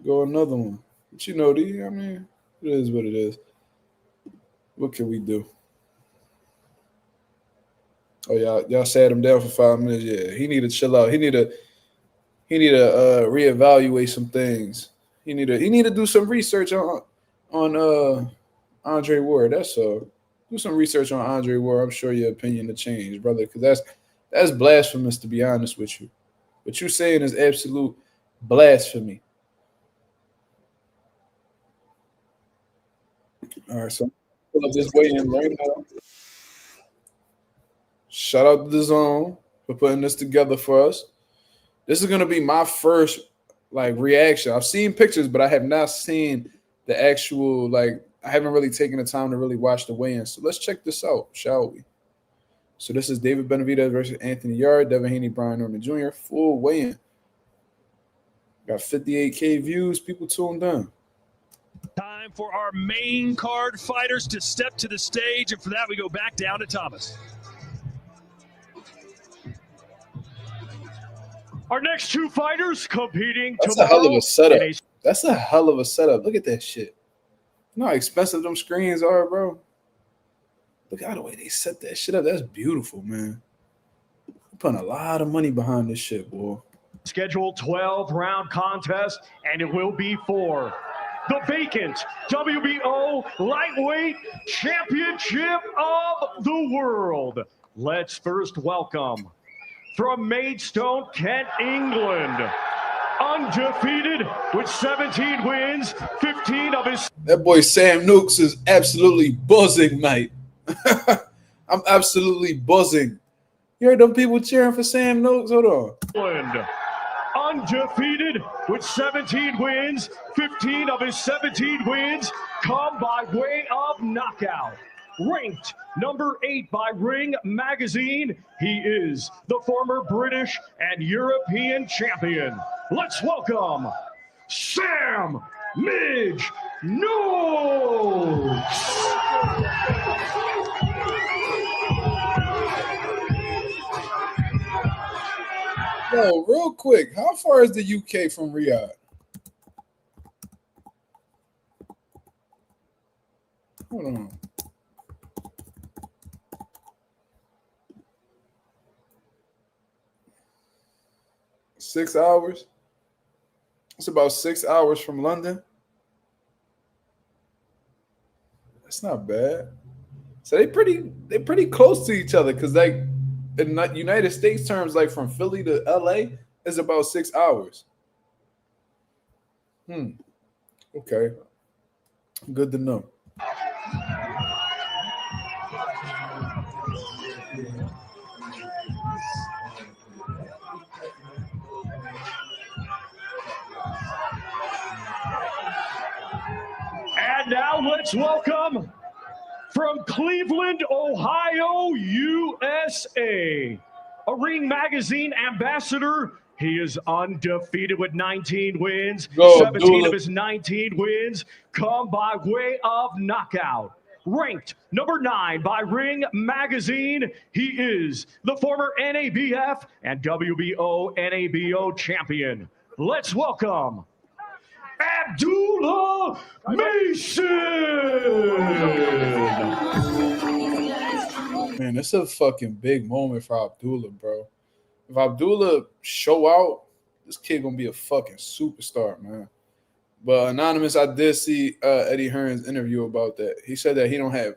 Go another one. But you know, I mean, it is what it is. What can we do? Oh, y'all sat him down for 5 minutes. Yeah, he need to chill out. He need to reevaluate some things. He need to do some research on Andre Ward. That's all. Do some research on Andre Ward. I'm sure your opinion will change, brother. Because that's blasphemous, to be honest with you. What you saying is absolute blasphemy. All right, so pull up this weigh-in right now. Shout out to the Zone for putting this together for us. This is gonna be my first reaction. I've seen pictures, but I have not seen the actual I haven't really taken the time to really watch the weigh-in. So let's check this out, shall we? So this is David Benavidez versus Anthony Yarde, Devin Haney, Brian Norman Jr. Full weigh-in. Got 58K views. People tuned in. Time for our main card fighters to step to the stage, and for that we go back down to Thomas. Our next two fighters competing That's tomorrow. a hell of a setup. That's a hell of a setup. Look at that shit. You know how expensive them screens are, bro? Look at the way they set that shit up. That's beautiful, man. They're putting a lot of money behind this shit, boy. Scheduled 12-round contest, and it will be for the vacant WBO Lightweight Championship of the World. Let's first welcome from Maidstone, Kent, England, undefeated with 17 wins, 15 of his... That boy Sam Noakes is absolutely buzzing, mate. I'm absolutely buzzing. You heard them people cheering for Sam Noakes? Hold on. England, undefeated with 17 wins, 15 of his 17 wins come by way of knockout. Ranked number 8 by Ring Magazine, he is the former British and European champion. Let's welcome Sam Midge Noakes. Yo, real quick, how far is the UK from Riyadh? Hold on. $6 hours. It's about 6 hours from London. That's not bad. So they pretty close to each other because in United States terms, from Philly to LA is about 6 hours. Okay. Good to know. And now let's welcome from Cleveland, Ohio, USA, a Ring Magazine ambassador. He is undefeated with 19 wins. 17 Abdullah. of his 19 wins come by way of knockout. Ranked number 9 by Ring Magazine, he is the former NABF and WBO NABO champion. Let's welcome Abdullah Mason. Man, it's a fucking big moment for Abdullah, bro. If Abdullah show out, this kid gonna be a fucking superstar, man. But Anonymous, I did see Eddie Hearn's interview about that. He said that he don't have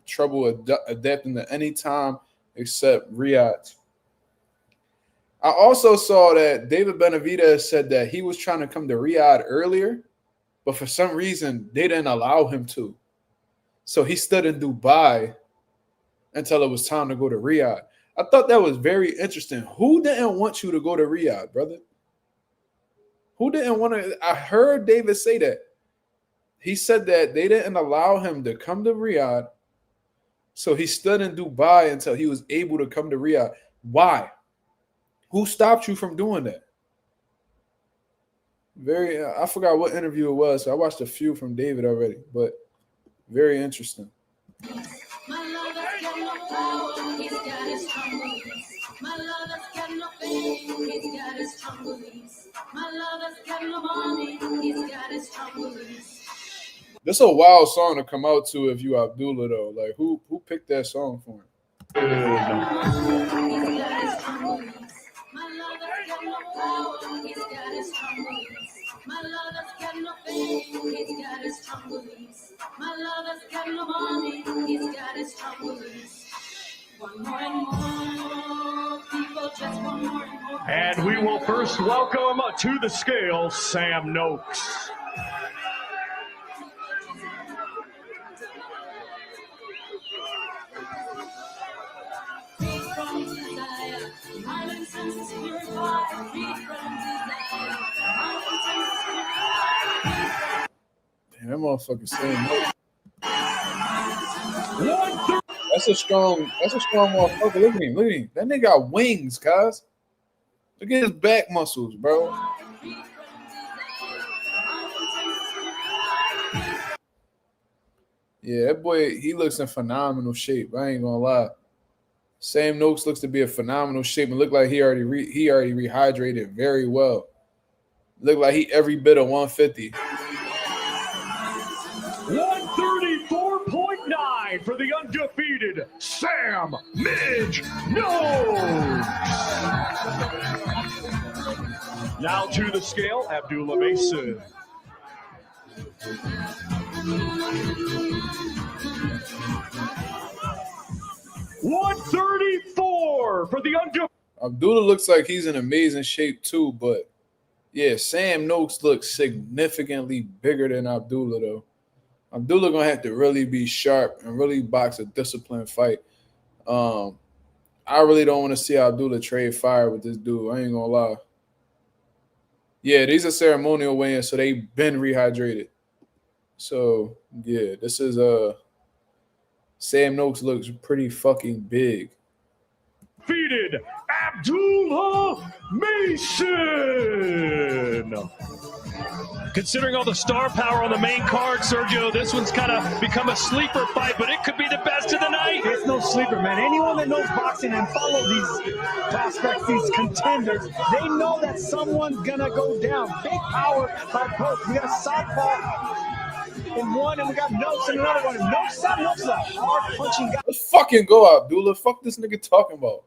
trouble adapting to any time except Riyadh. I also saw that David Benavidez said that he was trying to come to Riyadh earlier, but for some reason they didn't allow him to. So he stood in Dubai until it was time to go to Riyadh. I thought that was very interesting. Who didn't want you to go to Riyadh, brother? Who didn't want to? I heard David say that. He said that they didn't allow him to come to Riyadh. So he stood in Dubai until he was able to come to Riyadh. Why? Who stopped you from doing that? I forgot what interview it was. So I watched a few from David already, but very interesting. My lover's got no power, he's got his strong beliefs. My lover's got no fame, he's got his strong beliefs. My lover's got no money, he's got his strong beliefs. This is a wild song to come out to if you Abdullah though. Like who picked that song for him? He's got his strong beliefs. My lover's got no power, he's got his strong beliefs. My lover's got no fame, he's got his strong beliefs. My lover's got no money, he's got his strong beliefs. One more and more people, just one more and more. And we will first welcome to the scale Sam Noakes. Damn, that motherfucker saying That's a strong motherfucker. Look at him. That nigga got wings, cuz. Look at his back muscles, bro. Yeah, that boy, he looks in phenomenal shape. I ain't gonna lie. Sam Noakes looks to be a phenomenal shape and look like he already rehydrated very well. Look like he every bit of 150. 134.9 for the undefeated Sam Midge Noakes. Now to the scale, Abdullah Mason. $134 for the undefeated. Abdullah looks like he's in amazing shape too, but yeah, Sam Noakes looks significantly bigger than Abdullah though. Abdullah gonna have to really be sharp and really box a disciplined fight. I really don't want to see Abdullah trade fire with this dude. I ain't gonna lie. Yeah, these are ceremonial weigh-ins, so they've been rehydrated. So yeah, this is Sam Noakes looks pretty fucking big. Defeated Abdullah Mason. Considering all the star power on the main card, Sergio, this one's kind of become a sleeper fight, but it could be the best of the night. It's no sleeper, man. Anyone that knows boxing and follow these prospects, these contenders, they know that someone's gonna go down. Big power by both. We got a southpaw in one, and we got Noakes in another one. Noakes is a hard punching guy. Let's fucking go, Abdullah. Fuck this nigga talking about.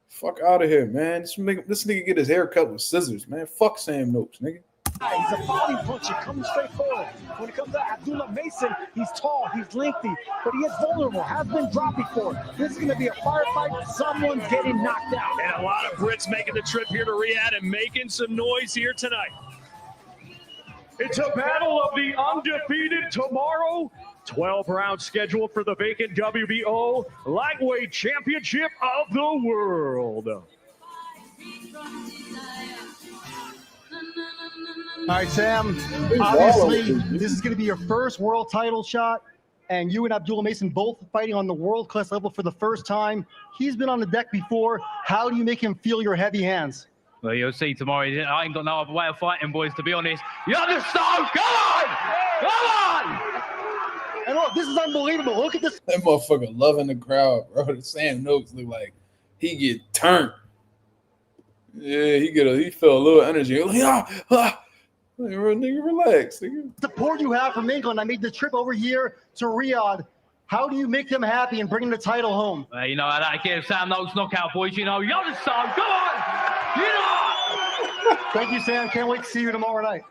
Fuck out of here, man. This nigga get his hair cut with scissors, man. Fuck Sam Noakes, nigga. He's a volley puncher, coming straight forward. When it comes to Abdullah Mason, he's tall, he's lengthy, but he is vulnerable, has been dropped before. This is going to be a firefight. Someone's getting knocked out. And a lot of Brits making the trip here to Riyadh and making some noise here tonight. It's a battle of the undefeated tomorrow. 12 rounds scheduled for the vacant WBO Lightweight Championship of the World. All right, Sam, obviously this is going to be your first world title shot, and you and Abdullah Mason both fighting on the world-class level for the first time. He's been on the deck before. How do you make him feel your heavy hands? Well, you'll see tomorrow. I ain't got no other way of fighting, boys, to be honest. You understand? Come on! Come on! And look, this is unbelievable. Look at this. That motherfucker loving the crowd, bro. Sam Noakes look like he get turned. Yeah, he feel a little energy. Like, nigga, relax. Nigga. Support you have from England. I made the trip over here to Riyadh. How do you make them happy and bring the title home? You know, I like it. Sam Noakes knockout, boys. You know, you understand? Come on! You know! Thank you, Sam. Can't wait to see you tomorrow night.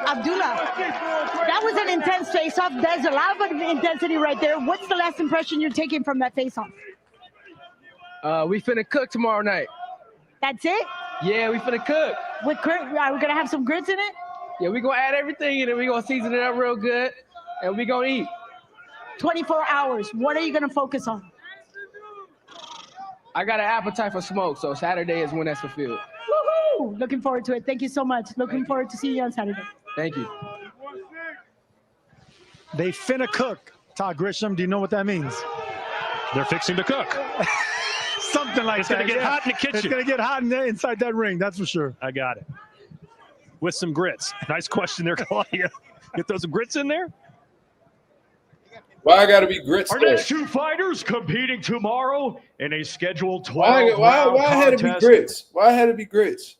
Abdullah, that was an intense face-off. There's a lot of intensity right there. What's the last impression you're taking from that face-off? We finna cook tomorrow night. That's it? Yeah, we finna cook. Are we gonna have some grits in it? Yeah, we're going to add everything in and we're going to season it up real good and we're going to eat. 24 hours. What are you going to focus on? I got an appetite for smoke, so Saturday is when that's fulfilled. Woohoo! Looking forward to it. Thank you so much. Looking forward to seeing you on Saturday. Thank you. They finna cook. Todd Grisham, do you know what that means? They're fixing to cook. Something like It's that. going to get hot in the It's kitchen. going to get hot in there inside that ring, that's for sure. I got it. With some grits. Nice question there, Claudia. Get those grits in there? Why I gotta be grits? Our though? next two fighters competing tomorrow in a scheduled 12 Why round I had to be contest. grits? Why I had to be grits?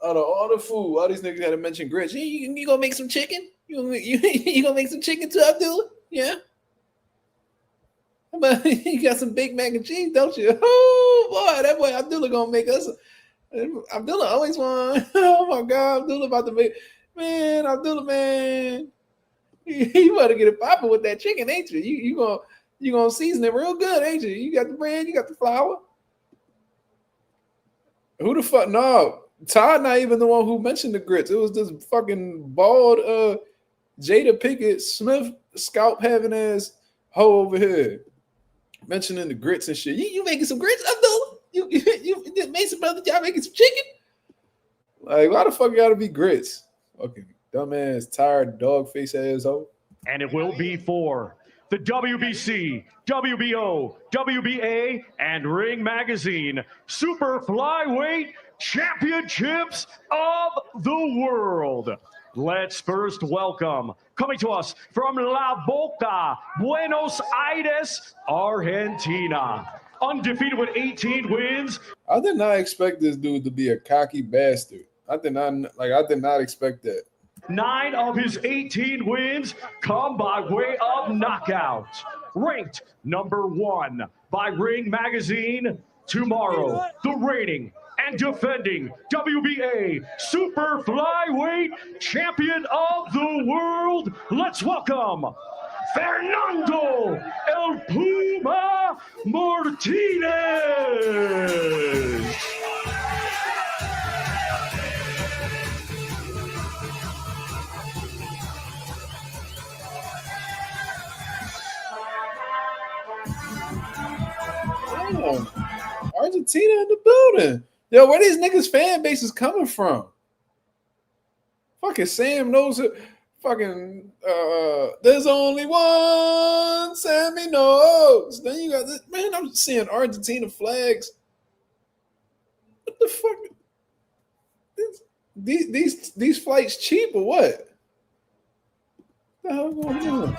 Out of all the food, all these niggas had to mention grits. You gonna make some chicken? You gonna make some chicken too, Abdullah? Yeah. But you got some Big Mac and cheese, don't you? Oh boy, that boy Abdullah gonna make us. Abdullah always won. Oh my God, Abdullah about to make. Man, Abdullah, man, you better get it popping with that chicken, ain't you? You gonna season it real good, ain't you? You got the bread, you got the flour. Who the fuck? No, Todd not even the one who mentioned the grits. It was this fucking bald Jada Pinkett Smith scalp having ass hoe over here mentioning the grits and shit. You making some grits, Abdullah? You Mason brother, y'all making some chicken? Like, why the fuck gotta be grits? Fucking dumbass, tired, dog face asshole. And it will be for the WBC, WBO, WBA, and Ring Magazine Super Flyweight Championships of the World. Let's first welcome, coming to us from La Boca, Buenos Aires, Argentina. Undefeated with 18 wins. I did not expect this dude to be a cocky bastard. I did not expect that. 9 of his 18 wins come by way of knockout. Ranked number 1 by Ring Magazine. Tomorrow, the reigning and defending WBA Super Flyweight Champion of the World. Let's welcome Fernando El Puma Martinez. Damn. Argentina in the building. Yo, where these niggas fan bases coming from? Fucking Sam knows it. Fucking there's only one Sammy Noakes. Then you got this, man. I'm seeing Argentina flags. What the fuck? These flights cheap or what? What the hell going on?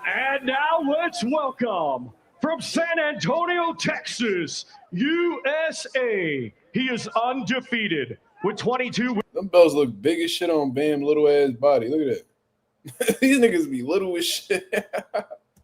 And now let's welcome from San Antonio, Texas, USA. He is undefeated with 22. Them bells look big as shit on Bam little ass body. Look at that. These niggas be little as shit.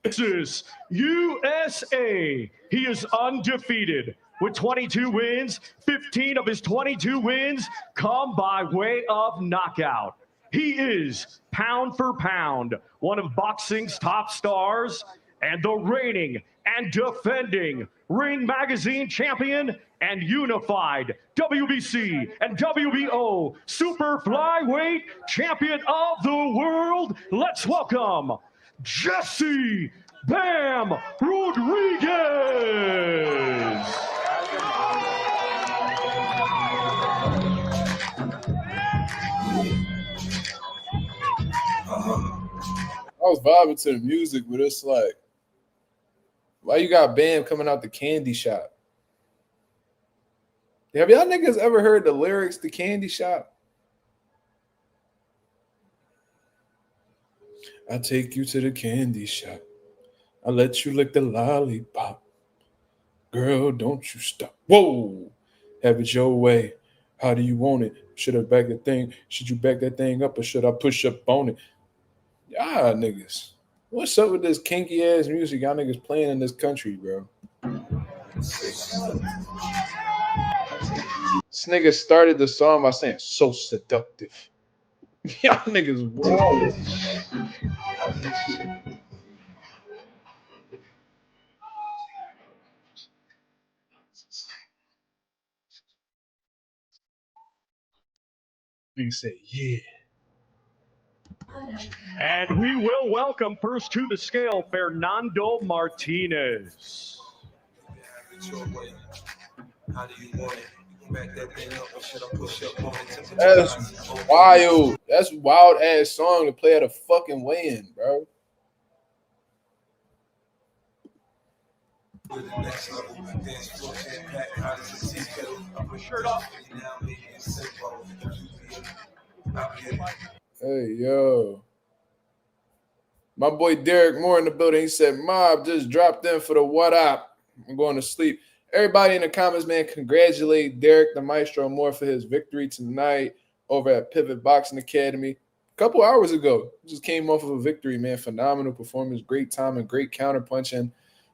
Texas, USA. He is undefeated with 22 wins. 15 of his 22 wins come by way of knockout. He is, pound for pound, one of boxing's top stars and the reigning and defending Ring Magazine champion and unified WBC and WBO Super Flyweight Champion of the World. Let's welcome Jesse Bam Rodriguez. I was vibing to the music, but it's like, why you got Bam coming out the candy shop? Have y'all niggas ever heard the lyrics to Candy Shop? I take you to the candy shop. I let you lick the lollipop. Girl, don't you stop. Whoa. Have it your way. How do you want it? Should you back that thing up or should I push up on it? Y'all niggas. What's up with this kinky ass music y'all niggas playing in this country, bro? This nigga started the song by saying so seductive. Y'all niggas, whoa. Nigga said, yeah. And we will welcome first to the scale, Fernando Martinez. How do you want it? Back that thing up, or should I push up on it? That's wild. That's a wild ass song to play at a fucking weigh-in, bro. Hey, yo. My boy Derek Moore in the building. He said, Mob just dropped in for the what up. I'm going to sleep. Everybody in the comments, man, congratulate Derek the Maestro Moore for his victory tonight over at Pivot Boxing Academy. A couple hours ago, just came off of a victory, man. Phenomenal performance, great timing, great counter punching.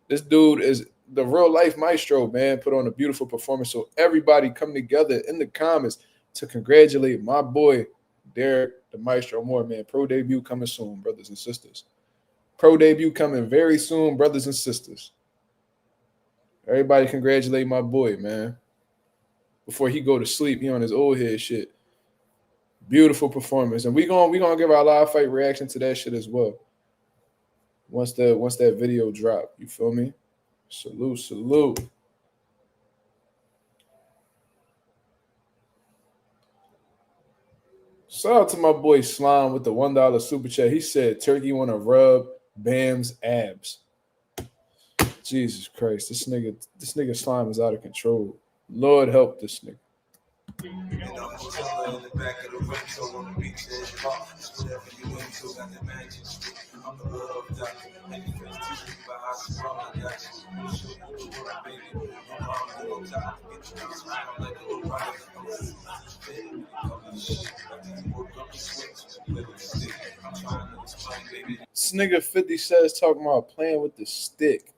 This dude is the real life maestro, man. Put on a beautiful performance. So everybody come together in the comments to congratulate my boy Derek the Maestro Moore, man. Pro debut coming soon, brothers and sisters. Pro debut coming very soon, brothers and sisters. Everybody congratulate my boy, man. Before he go to sleep, he on his old head shit. Beautiful performance. And we gonna give our live fight reaction to that shit as well. Once that video drop. You feel me? Salute. Shout out to my boy Slime with the $1 super chat. He said Turkey want to rub Bam's abs. Jesus Christ, this nigga Slime is out of control. Lord help this nigga. This nigga 50 says talking about playing with the stick.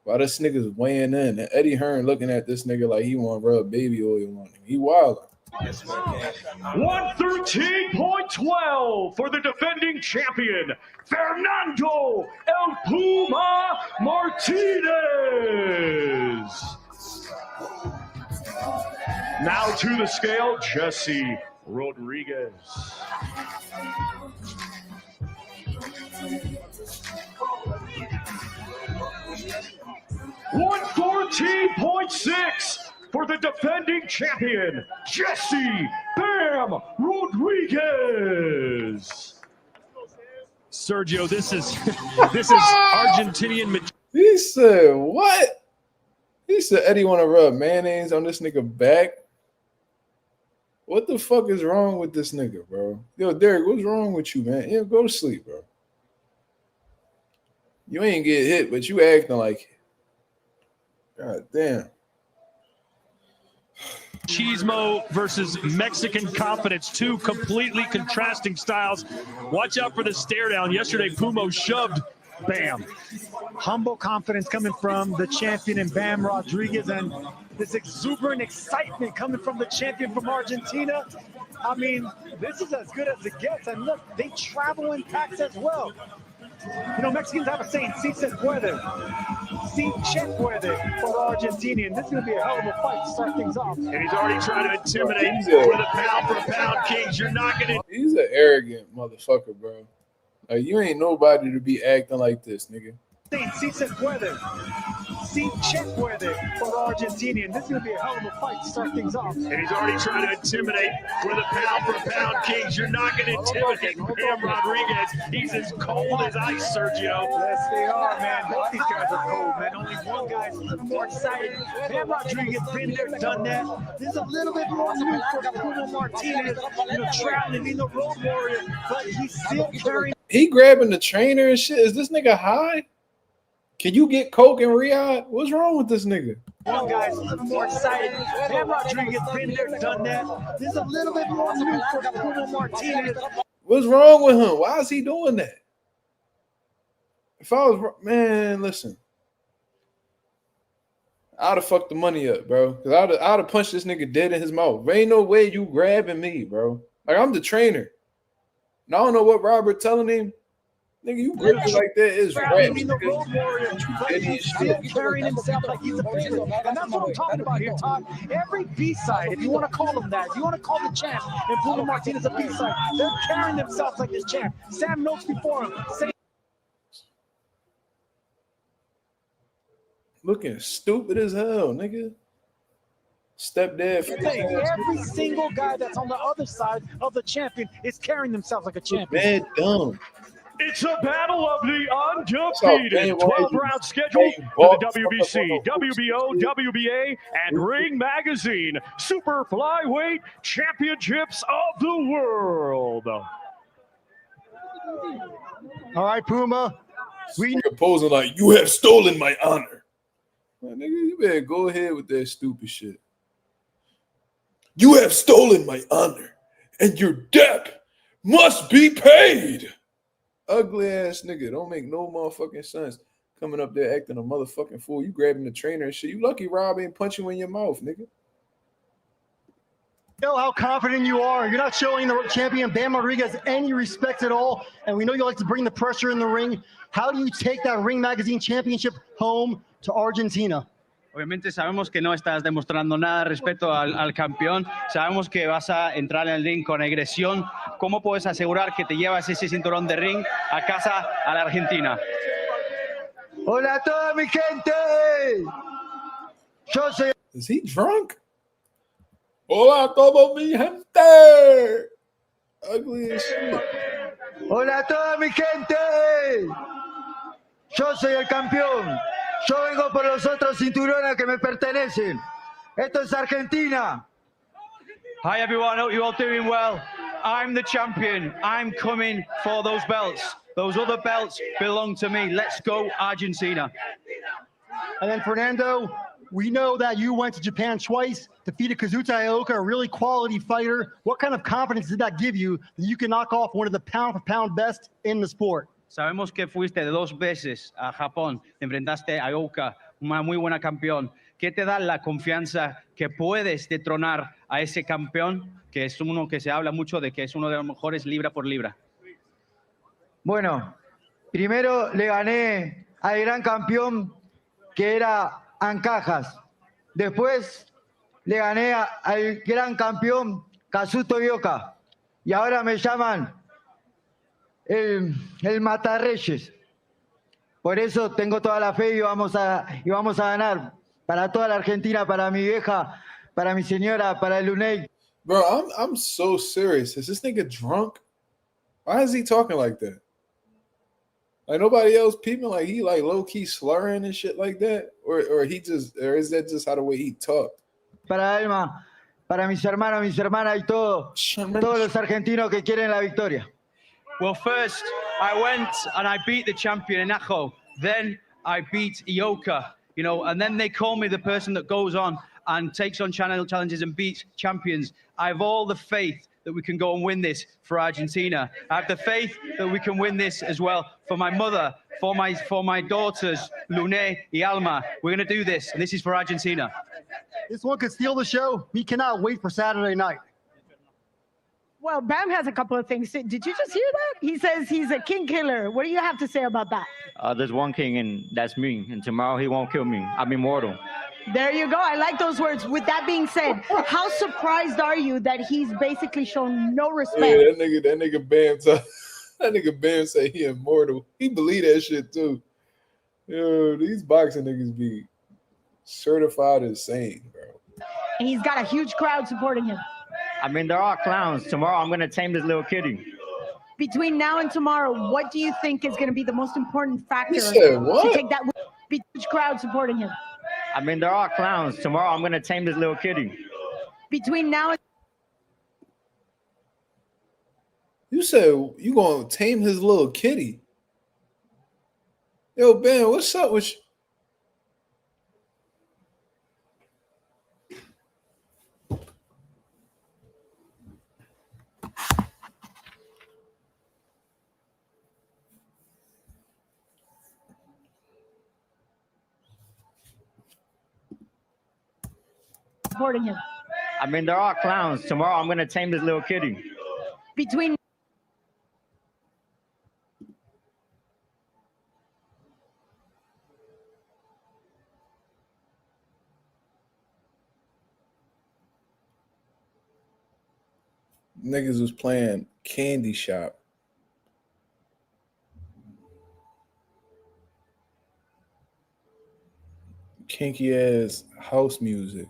While this nigga's weighing in, and Eddie Hearn looking at this nigga like he want to rub baby oil on him. He wild. 113.12 for the defending champion, Fernando El Puma Martinez. Now to the scale, Jesse Rodriguez. 114.6 for the defending champion, Jesse Bam Rodriguez. Sergio, this is Argentinian. He said what? He said Eddie want to rub mayonnaise on this nigga back. What the fuck is wrong with this nigga, bro? Yo, Derek, what's wrong with you, man? Yo, go to sleep, bro. You ain't get hit, but you acting like it. God damn. Chismo versus Mexican confidence, two completely contrasting styles. Watch out for the stare down. Yesterday, Pumo shoved Bam. Humble confidence coming from the champion in Bam Rodriguez, and this exuberant excitement coming from the champion from Argentina. I mean, this is as good as it gets. And look, they travel in packs as well. You know, Mexicans have a saying, si se puede, si che puede for the Argentinian. This is going to be a hell of a fight to start things off. And he's already trying to intimidate for the pound kings. You're not going to. He's an arrogant motherfucker, bro. Like, you ain't nobody to be acting like this, nigga. Si se puede, si che puede for the Argentinian. This is going to be a hell of a fight to start things off. And he's already trying to intimidate for the pound kings. You're not going to intimidate Bam Rodriguez. He's as cold as ice, Sergio. Yes, they are, man. Both these guys are cold, man. Only one guy's more excited. Bam Rodriguez been there, done that. There's a little bit more room for Bruno Martinez, you know, traveling, being the road warrior, but he's still carrying. He grabbing the trainer and shit. Is this nigga high? Can you get Coke in Riyadh? What's wrong with this nigga? One guy's a little more excited. Sam Rodriguez been there, done that. There's a little bit more new for Puma Martinez. What's wrong with him? Why is he doing that? If I was, man, listen. I'd have fucked the money up, bro. Because I'd have punched this nigga dead in his mouth. There ain't no way you grabbing me, bro. Like, I'm the trainer. And I don't know what Robert telling him. Nigga, you grip it like that is rap. He's the road warrior, but he's still carrying himself like he's a favorite. And that's what I'm talking about here, Todd. Every B-side, if you want to call him that, if you want to call the champ and Puma Martinez a B-side, they're carrying themselves like this champ. Sam Noakes before him. Looking stupid as hell, nigga. Stepdad. Every single guy that's on the other side of the champion is carrying themselves like a champion. Bad dumb. It's a battle of the undefeated. 12-round schedule for the WBC, WBO, WBA, and Ring Magazine Super Flyweight Championships of the World. All right, Puma. We posing like you have stolen my honor. Man, nigga, you better go ahead with that stupid shit. You have stolen my honor, and your debt must be paid. Ugly ass nigga. Don't make no motherfucking sense. Coming up there acting a motherfucking fool. You grabbing the trainer and shit. You lucky Rob ain't punch you in your mouth, nigga. Know how confident you are. You're not showing the champion Bam Rodriguez any respect at all. And we know you like to bring the pressure in the ring. How do you take that Ring Magazine Championship home to Argentina? Obviamente sabemos que no estás demostrando nada de respeto al campeón. Sabemos que vas a entrar en el ring con agresión. ¿Cómo puedes asegurar que te llevas ese cinturón de ring a casa a la Argentina? Hola a toda mi gente. Yo soy... Is he drunk? Hola a todo mi gente. Ugly as shit. Hola a toda mi gente. Yo soy el campeón. Yo vengo por los otros cinturones que me pertenecen. Esto es Argentina. Hi everyone, hope you're all doing well. I'm the champion. I'm coming for those belts. Those other belts belong to me. Let's go Argentina. And then Fernando, we know that you went to Japan twice, defeated Kazuta Ioka, a really quality fighter. What kind of confidence did that give you that you can knock off one of the pound-for-pound best in the sport? Sabemos que fuiste dos veces a Japón, te enfrentaste a Ioka, una muy buena campeón. ¿Qué te da la confianza que puedes detronar a ese campeón, que es uno que se habla mucho de que es uno de los mejores libra por libra? Bueno, primero le gané al gran campeón que era Ancajas. Después le gané al gran campeón Kazuto Ioka. Y ahora me llaman el Matarreyes. Por eso tengo toda la fe y vamos a ganar para toda la Argentina, para mi vieja, para mi señora, para el UNEI. Bro, I'm so serious. Is this nigga drunk? Why is he talking like that? Like nobody else peeping, like he like low key slurring and shit like that, or is that just how the way he talk? Para Alma, para mis hermanas y todos los argentinos que quieren la victoria. Well, first I went and I beat the champion in Ajo. Then I beat Ioka, and then they call me the person that goes on and takes on challenges and beats champions. I have all the faith that we can go and win this for Argentina. I have the faith that we can win this as well for my mother, for my daughters, Lune y Alma. We're going to do this, and this is for Argentina. This one could steal the show. We cannot wait for Saturday night. Well, Bam has a couple of things. Did you just hear that? He says he's a king killer. What do you have to say about that? There's one king, and that's me. And tomorrow he won't kill me. I'm immortal. There you go. I like those words. With that being said, how surprised are you that he's basically shown no respect? Yeah, that nigga Bam say he immortal. He believe that shit too. Yo, these boxing niggas be certified insane, bro. And he's got a huge crowd supporting him. I mean, there are clowns. Tomorrow I'm going to tame this little kitty. Between now and tomorrow, what do you think is going to be the most important factor to take that huge crowd supporting him? I mean, there are clowns. Tomorrow I'm going to tame this little kitty. Between now and... You said you going to tame his little kitty. Yo, Ben, what's up with you? Supporting him. I mean, they're all clowns. Tomorrow I'm gonna tame this little kitty. Between Niggas was playing Candy Shop. Kinky ass house music.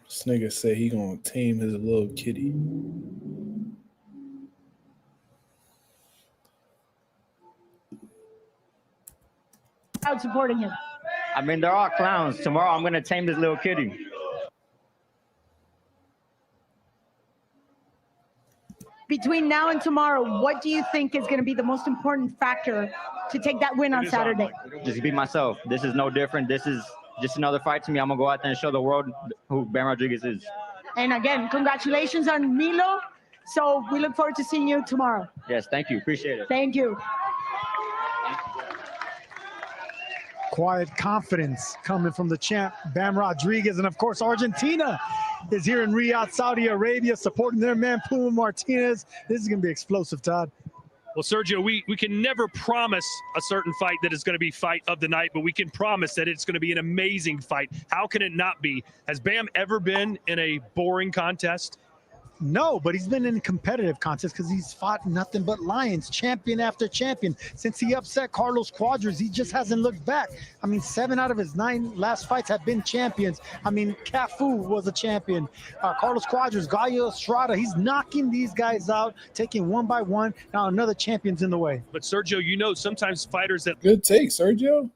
This nigga said he gonna tame his little kitty. out supporting him. I mean, they're all clowns. Tomorrow I'm gonna tame this little kitty. Between now and tomorrow, what do you think is going to be the most important factor to take that win on Saturday? Just be myself. This is no different. This is just another fight to me. I'm gonna go out there and show the world who Bam Rodriguez is. And again, congratulations on Milo. So we look forward to seeing you tomorrow. Yes, thank you. Appreciate it. Thank you. Quiet confidence coming from the champ, Bam Rodriguez. And of course, Argentina is here in Riyadh, Saudi Arabia, supporting their man, Puma Martinez. This is going to be explosive, Todd. Well, Sergio, we can never promise a certain fight that is going to be fight of the night, but we can promise that it's going to be an amazing fight. How can it not be? Has Bam ever been in a boring contest? No, but he's been in competitive contests because he's fought nothing but lions, champion after champion. Since he upset Carlos Cuadras, he just hasn't looked back. I mean, 7 out of his 9 last fights have been champions. I mean, Cafu was a champion. Carlos Cuadras, Gallo Estrada, he's knocking these guys out, taking one by one. Now another champion's in the way. But Sergio, you know, sometimes fighters that Good take, Sergio.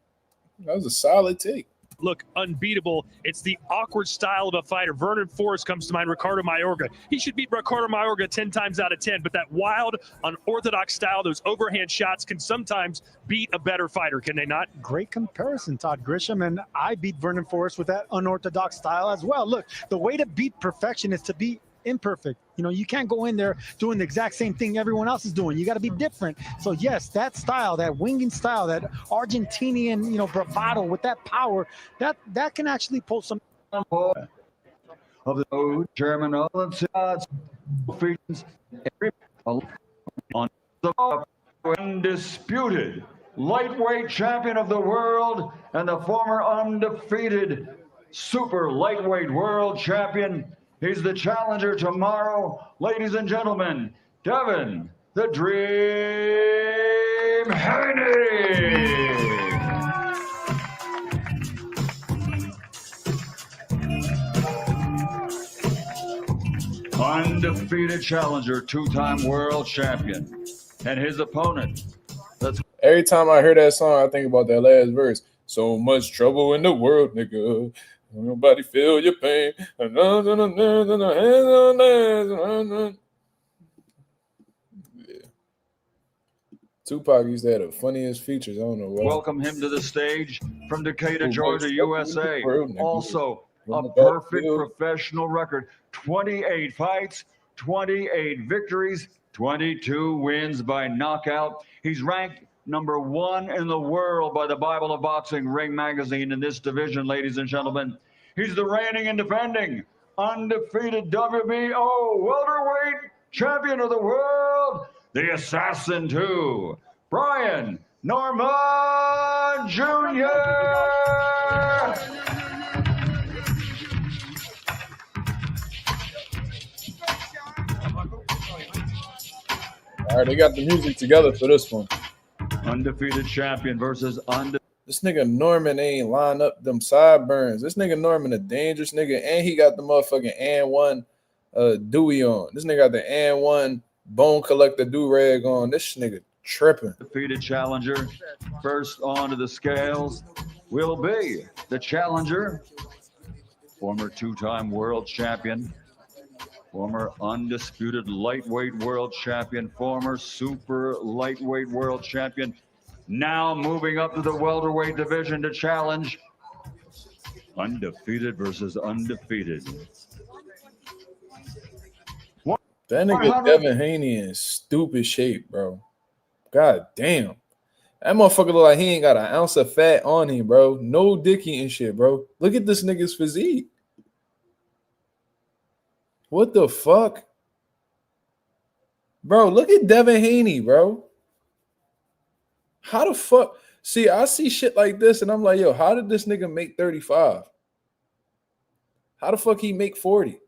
That was a solid take. look unbeatable, it's the awkward style of a fighter. Vernon Forrest comes to mind, Ricardo Mayorga. He should beat Ricardo Mayorga 10 times out of 10, but that wild, unorthodox style, those overhand shots can sometimes beat a better fighter, can they not? Great comparison, Todd Grisham, and I beat Vernon Forrest with that unorthodox style as well. Look, the way to beat perfection is to be imperfect. You know, you can't go in there doing the exact same thing everyone else is doing. You got to be different. So yes, that style, that winging style, that Argentinian, you know, bravado with that power, that can actually pull some of the German Olympiads on the undisputed lightweight champion of the world and the former undefeated super lightweight world champion. He's the challenger tomorrow, ladies and gentlemen, Devin, the Dream Haney. Undefeated challenger, 2-time world champion. And his opponent. Every time I hear that song, I think about that last verse. So much trouble in the world, nigga. Nobody feel your pain. Yeah. Tupac used to have the funniest features. I don't know why. Welcome him to the stage from Decatur, Georgia, USA. Also, a perfect professional record. 28 fights, 28 victories, 22 wins by knockout. He's ranked number 1 in the world by the Bible of Boxing Ring Magazine in this division, ladies and gentlemen. He's the reigning and defending undefeated WBO welterweight champion of the world, the Assassin 2, Brian Norman Jr. All right, they got the music together for this one. Undefeated champion versus undefeated. This nigga Norman ain't line up them sideburns. This nigga Norman a dangerous nigga, and he got the motherfucking and 1 Dewey on. This nigga got the and 1 bone collector do-rag on. This nigga tripping. Defeated challenger. First onto the scales will be the challenger, former 2-time world champion, former undisputed lightweight world champion, former super lightweight world champion, now moving up to the welterweight division to challenge undefeated versus undefeated. That nigga Devin Haney in stupid shape, bro. God damn. That motherfucker look like he ain't got an ounce of fat on him, bro. No dick eating shit, bro. Look at this nigga's physique. What the fuck? Bro, look at Devin Haney, bro. How the fuck? See, I see shit like this and I'm like, yo, how did this nigga make 35? How the fuck he make 40?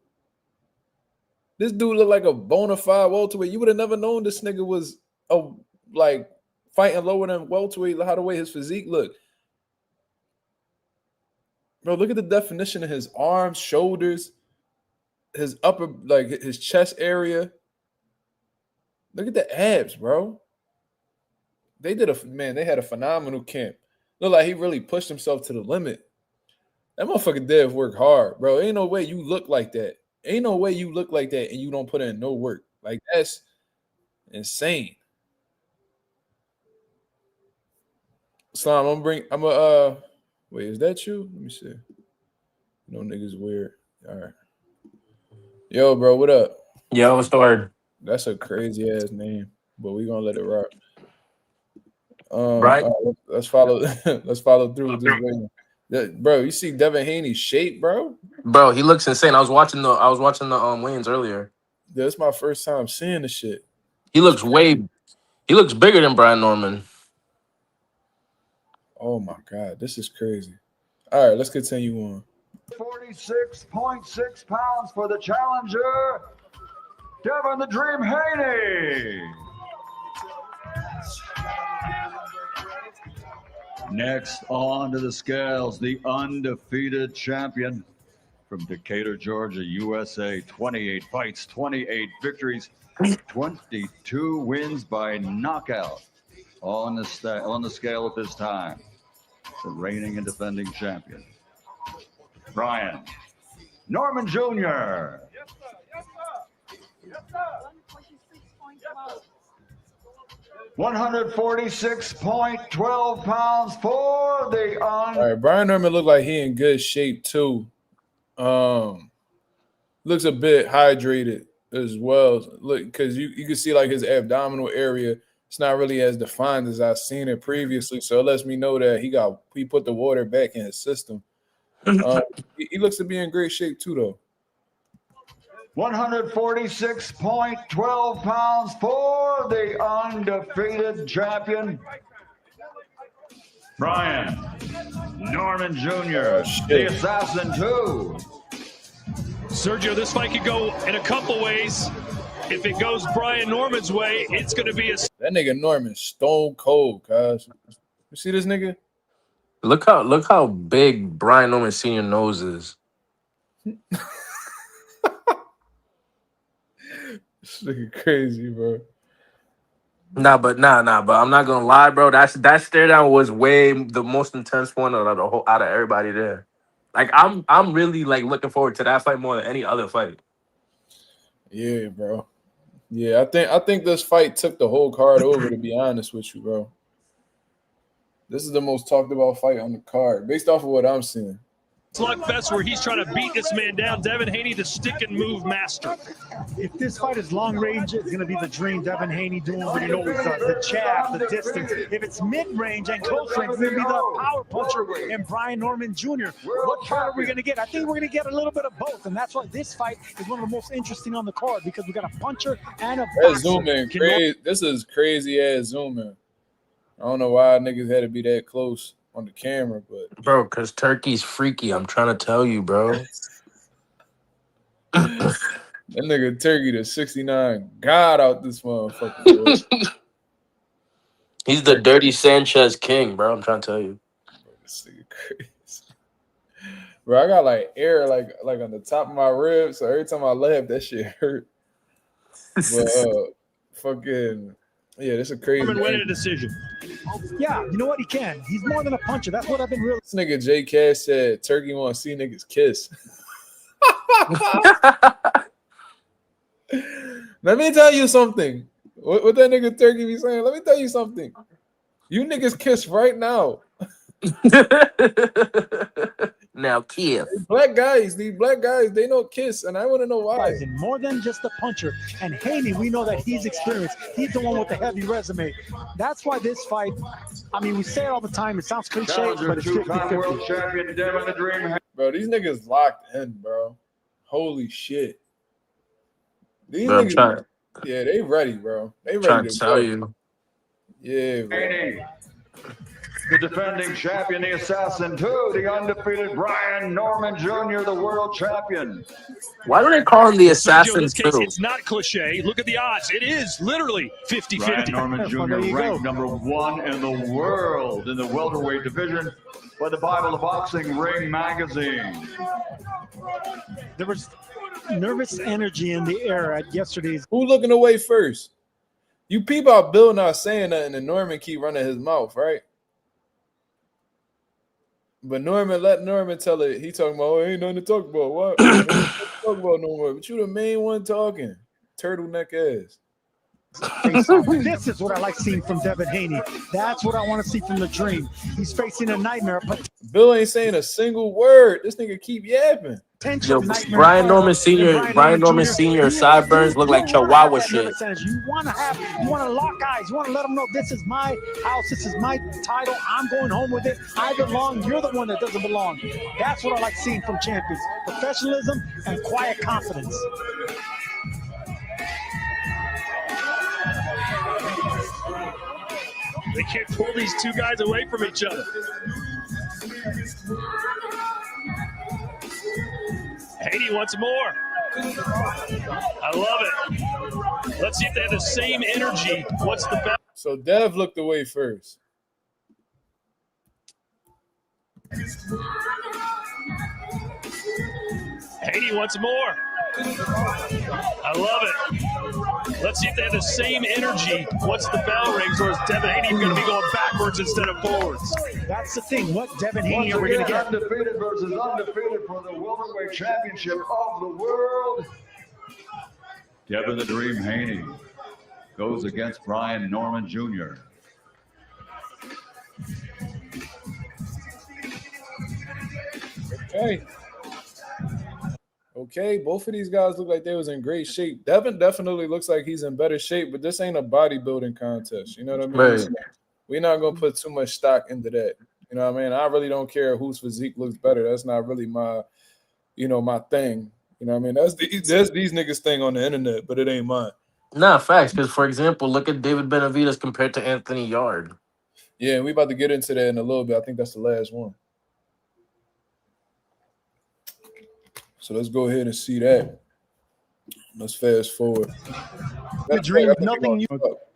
This dude look like a bona fide welterweight. You would have never known this nigga was like fighting lower than welterweight. How the way his physique look. Bro, look at the definition of his arms, shoulders, his upper, like his chest area. Look at the abs, bro. They had a phenomenal camp. Look like he really pushed himself to the limit. That motherfucker Dev work hard, bro. Ain't no way you look like that. Ain't no way you look like that and you don't put in no work. Like, that's insane. Slime, wait, is that you? Let me see. No niggas weird. All right. Yo, bro, what up? Yo, what's the word? That's a crazy ass name, but we gonna let it rock. Right. Let's follow through with this way. Bro, you see Devin Haney's shape, bro? Bro, he looks insane. I was watching the weigh-ins earlier. Yeah, it's my first time seeing the shit. He looks bigger than Brian Norman. Oh my God, this is crazy. All right, let's continue on. 46.6 pounds for the challenger, Devin the Dream Haney. Next on to the scales, the undefeated champion from Decatur, Georgia, USA. 28 fights, 28 victories, 22 wins by knockout on the scale at this time. The reigning and defending champion, Brian Norman Jr. Yes, sir. Yes, sir. 146.12 pounds for the All right, Brian Norman look like he in good shape too. Looks a bit hydrated as well. Look, because you can see like his abdominal area. It's not really as defined as I've seen it previously. So it lets me know that he put the water back in his system. He looks to be in great shape too, though. 146.12 pounds for the undefeated champion, Brian Norman Jr., the Assassin 2. Sergio, this fight could go in a couple ways. If it goes Brian Norman's way, it's going to be that nigga Norman stone cold, cuz. You see this nigga? Look how big Brian Norman Sr. nose is. This nigga crazy, bro. Nah, but I'm not gonna lie, bro. That stare down was way the most intense one out of everybody there. Like I'm really like looking forward to that fight more than any other fight. Yeah, bro. Yeah, I think this fight took the whole card over, to be honest with you, bro. This is the most talked about fight on the card, based off of what I'm seeing. slugfest where he's trying to beat this man down. Devin Haney, the stick and move master. If this fight is long range, it's going to be the dream. Devin Haney doing what he knows, the jab, the distance. If it's mid-range and close range, it's going to be the power puncher and Brian Norman Jr. What part are we going to get? I think we're going to get a little bit of both, and that's why this fight is one of the most interesting on the card, because we got a puncher and a boxer. Zoom in, crazy. This is crazy ass zoom in. I don't know why niggas had to be that close on the camera, but bro, because Turkey's freaky. I'm trying to tell you, bro. That nigga Turkey, the 69 God out this motherfucker, bro. He's the dirty Sanchez king, bro. I'm trying to tell you. This nigga crazy. Bro, I got like air like on the top of my ribs, so every time I laugh, that shit hurt. But fucking yeah, this is a crazy. Winning a decision. Yeah, you know what? He can. He's more than a puncher. That's what I've been really. This nigga J Cash said Turkey want to see niggas kiss. Let me tell you something. What that nigga Turkey be saying? Let me tell you something. You niggas kiss right now. Now kiss. These black guys, they don't kiss, and I want to know why. More than just a puncher. And Haney, we know that he's experienced. He's the one with the heavy resume. That's why this fight, I mean, we say it all the time. It sounds cliche, but it's 50-50. Bro, these niggas locked in, bro. Holy shit. These Bro, niggas, yeah, they ready, bro. They ready to tell go. you. Yeah, bro. Haney, the defending champion, the assassin, too, the undefeated Brian Norman Jr., the world champion. Why do they call him the assassin in this case, too? it's not cliche. Look at the odds. It is literally 50-50. Brian Norman Jr. ranked #1 in the world in the welterweight division by the Bible of Boxing Ring magazine. There was nervous energy in the air at yesterday's. Who looking away first? You peep out Bill not saying nothing and Norman keep running his mouth, right? But let Norman tell it. He talking about, oh, ain't nothing to talk about. What? Ain't nothing to talk about no more. But you the main one talking. Turtleneck ass. This is what I like seeing from Devin Haney. That's what I want to see from the Dream. He's facing a nightmare. Bill ain't saying a single word. This nigga keep yapping. Yo, Brian Norman Sr. sideburns look like Chihuahua shit. You want to lock eyes. You want to let them know this is my house. This is my title. I'm going home with it. I belong. You're the one that doesn't belong. That's what I like seeing from champions. Professionalism and quiet confidence. They can't pull these two guys away from each other. Haney wants more. I love it. Let's see if they have the same energy. What's the best? So Dev looked away first. Haney wants more. I love it. Let's see if they have the same energy once the bell rings, or is Devin Haney going to be going backwards instead of forwards? That's the thing. What Devin Haney are we going to get? Undefeated versus undefeated for the welterweight championship of the world. Devin the Dream Haney goes against Brian Norman Jr. Okay, both of these guys look like they was in great shape. Devin definitely looks like he's in better shape, but this ain't a bodybuilding contest. You know what I mean? Right. We're not going to put too much stock into that. You know what I mean? I really don't care whose physique looks better. That's not really my, my thing. You know what I mean? That's these niggas' thing on the internet, but it ain't mine. Nah, facts. Because, for example, look at David Benavidez compared to Anthony Yarde. Yeah, and we about to get into that in a little bit. I think that's the last one. So let's go ahead and see that. Let's fast forward. The Dream, nothing new.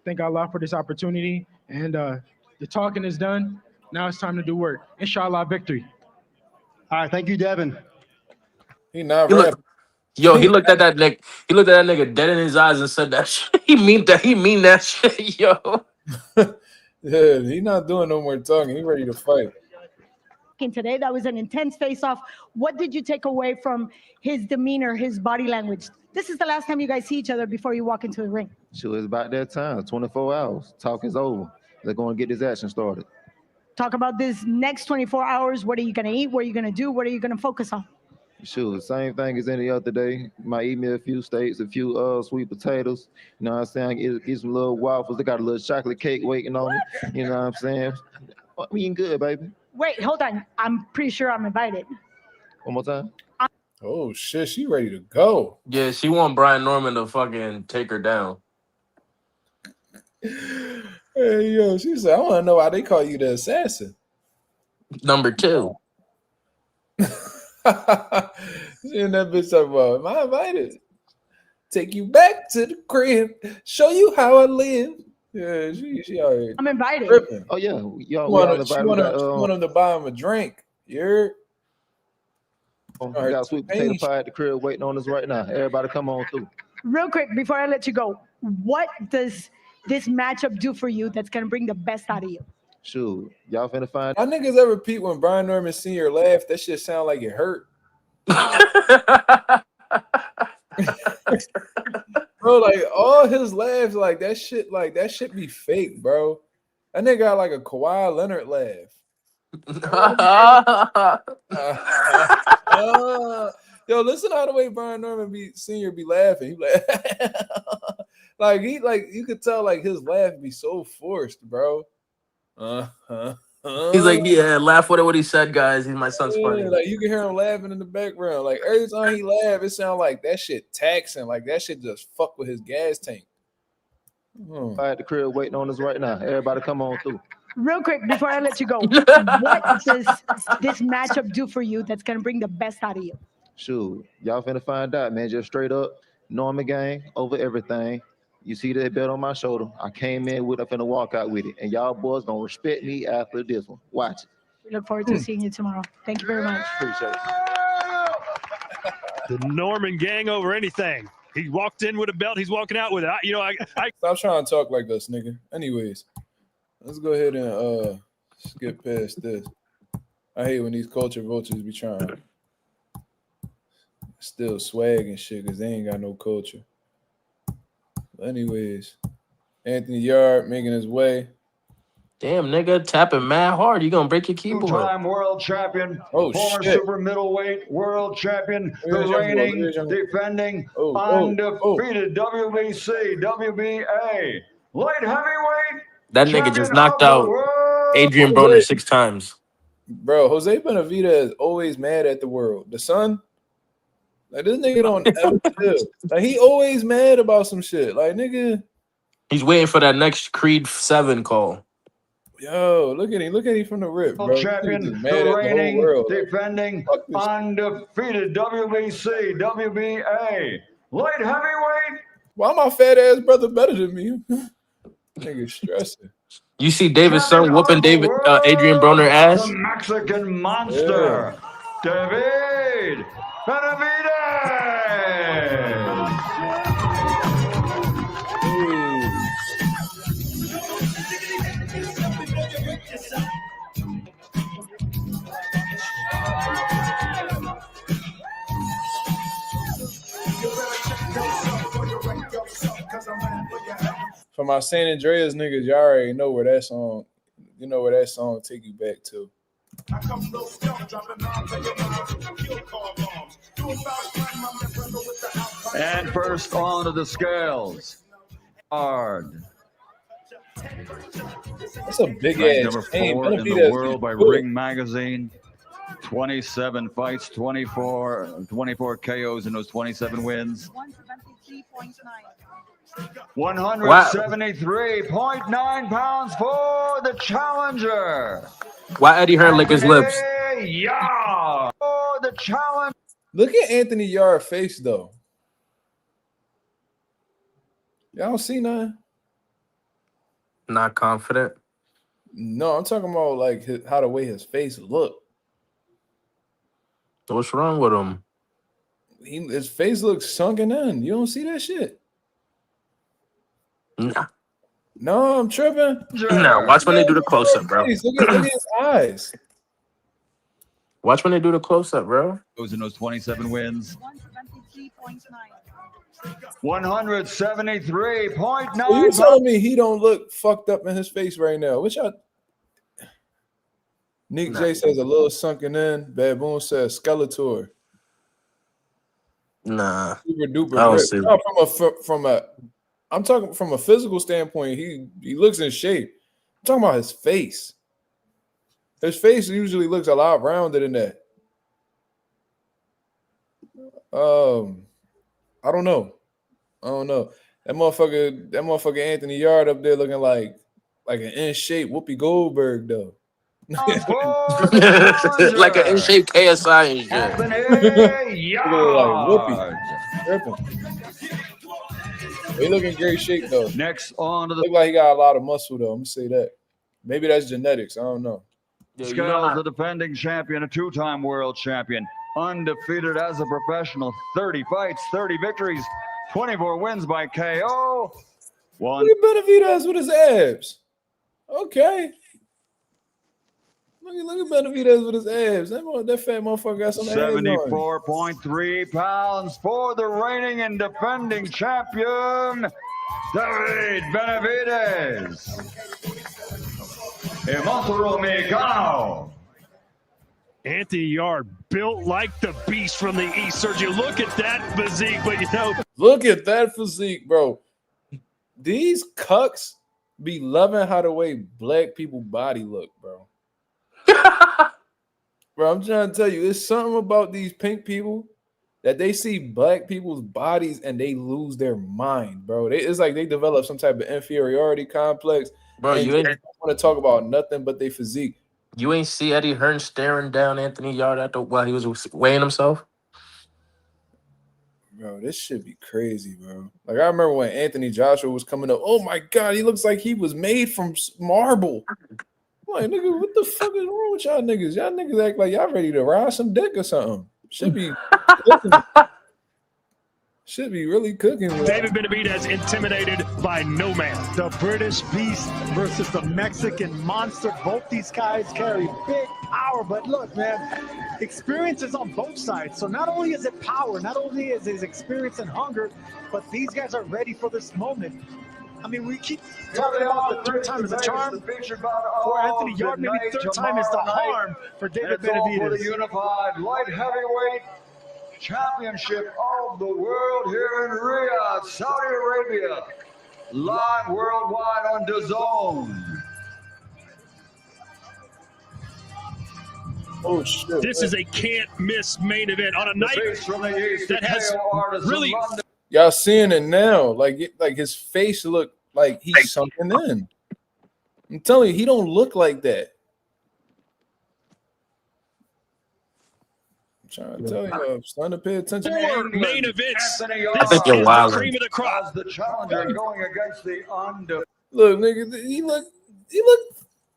Thank Allah for this opportunity. And the talking is done. Now it's time to do work. Inshallah, victory. All right, thank you, Devin. He not He rapping. he looked at that nigga dead in his eyes and said that shit. He mean that shit, yo. Yeah, he not doing no more talking. He ready to fight. Today, that was an intense face-off. What did you take away from his demeanor, his body language? This is the last time you guys see each other before you walk into the ring. Sure, it's about that time. 24 hours. Talk is over. They're going to get this action started. Talk about this next 24 hours. What are you going to eat? What are you going to do? What are you going to focus on? Sure, same thing as any other day. Might eat me a few steaks, a few sweet potatoes. You know what I'm saying? Get some little waffles. They got a little chocolate cake waiting on me. You know what I'm saying? I'm eating good, baby. Wait, hold on. I'm pretty sure I'm invited. One more time. Oh, shit. She ready to go. Yeah, she want Brian Norman to fucking take her down. Hey, yo, she said, I want to know why they call you the assassin. Number 2. She and that bitch talking about, am I invited? Take you back to the crib. Show you how I live. Yeah, she already. I'm invited. Tripping. Oh, yeah. Y'all She want him to buy him a drink. You got sweet potato pie at the crib waiting on us right now. Everybody come on through. Real quick, before I let you go, what does this matchup do for you that's going to bring the best out of you? Sure. Y'all finna find. My niggas ever repeat when Brian Norman Sr. laughed? That shit sound like it hurt. Bro, like all his laughs, like that shit be fake, bro. That nigga got like a Kawhi Leonard laugh. Yo, listen to how the way Brian Norman Senior be laughing. He like you could tell like his laugh be so forced, bro. He's like, yeah, laugh with what he said, guys. He's my son's funny. Like you can hear him laughing in the background. Like every time he laugh, it sounds like that shit taxing. Like that shit just fuck with his gas tank. I at the crib waiting on us right now. Everybody come on through. Real quick, before I let you go, what does this matchup do for you that's going to bring the best out of you? Shoot, y'all finna find out, man. Just straight up, Norman gang over everything. You see that belt on my shoulder. I came in with, I'm finna walk out with it. And y'all boys gonna respect me after this one. Watch it. We look forward to seeing you tomorrow. Thank you very much. Appreciate it. The Norman gang over anything. He walked in with a belt. He's walking out with it. Stop trying to talk like us, nigga. Anyways, let's go ahead and skip past this. I hate when these culture vultures be trying to still swag and shit because they ain't got no culture. But anyways, Anthony Yarde making his way. Damn, nigga, tapping mad hard. You gonna break your keyboard. Two-time world champion, former shit. super middleweight world champion, the reigning, defending, undefeated WBC, WBA, light heavyweight. That nigga just knocked out Adrian Broner 6 times. Bro, Jose Benavidez is always mad at the world. The son, like this nigga don't ever chill. Like he always mad about some shit. Like nigga, he's waiting for that next Creed 7 call. Yo, look at him from the rip, bro. Champion, the reigning, defending, undefeated WBC, WBA, light heavyweight. Why my fat ass brother better than me? Nigga stressing. You see David's son whooping Adrian Broner ass? The Mexican monster, David Benavidez. For my San Andreas niggas, y'all already know where that song, you know where that song take you back to. And first on to the scales, Yarde. That's a big Ranked ass number name. 4 in the world by Ring Magazine. 27 fights, 24 KOs in those 27 wins. 173.9 pounds for the challenger. Why Eddie Hearn lick his lips? Yarde for the challenge. Look at Anthony Yarde's face though. Y'all don't see nothing? Not confident. No, I'm talking about like how the way his face look. What's wrong with him? His face looks sunken in. You don't see that shit? Nah. No, I'm tripping. Nah, watch when they do the close-up, bro. Look at his eyes. Watch when they do the close-up, bro. Those in those 27 wins. 173.9. So you telling me he don't look fucked up in his face right now? Which Nick J says a little sunken in. Baboon says Skeletor. Nah. Super duper. I don't see no, I'm talking from a physical standpoint. He looks in shape. I'm talking about his face. His face usually looks a lot rounder than that. I don't know. That motherfucker Anthony Yarde up there looking like an in shape Whoopi Goldberg though. Like an in-shape KSI and shit. Like Whoopi. He look in great shape though. Next on to the look like he got a lot of muscle though. I'm gonna say that. Maybe that's genetics. I don't know. Scales, the defending champion, a two-time world champion, undefeated as a professional, 30 fights, 30 victories, 24 wins by KO. Look at Benavidez with his abs. Okay. Look at Benavidez with his abs. That fat motherfucker got some abs on him. 74.3 pounds for the reigning and defending champion, David Benavidez. El Monstruo Mexicano. Anthony Yarde built like the beast from the East. Sergio, look at that physique, but look at that physique, bro. These cucks be loving how the way black people body look, bro. Bro, I'm trying to tell you, it's something about these pink people that they see black people's bodies and they lose their mind, bro. It's like they develop some type of inferiority complex. Bro, you ain't want to talk about nothing but their physique. You ain't see Eddie Hearn staring down Anthony Yarde while he was weighing himself? Bro, this should be crazy, bro. Like, I remember when Anthony Joshua was coming up. Oh, my God, he looks like he was made from marble. I'm like, nigga, what the fuck is wrong with y'all niggas? Y'all niggas act like y'all ready to ride some dick or something. Should be should be really cooking. David Benavidez intimidated by no man. The British Beast versus the Mexican Monster. Both these guys carry big power, but look, man, experience is on both sides. So not only is it power, not only is it experience and hunger, but these guys are ready for this moment. I mean, we keep talking about the third time is a charm for Anthony Yarde. Maybe third time is the harm for David Benavidez. For the unified light heavyweight championship of the world here in Riyadh, Saudi Arabia, live worldwide on DAZN. Oh shit! This is a can't-miss main event on a night that has really. Y'all seeing it now? Like his face look like he's sunken in. I'm telling you, he don't look like that. I'm trying to tell you, starting to pay attention. Four main events. I think you're wild. Cream of the crop. The challenger going against the undefeated. Look, nigga, he look.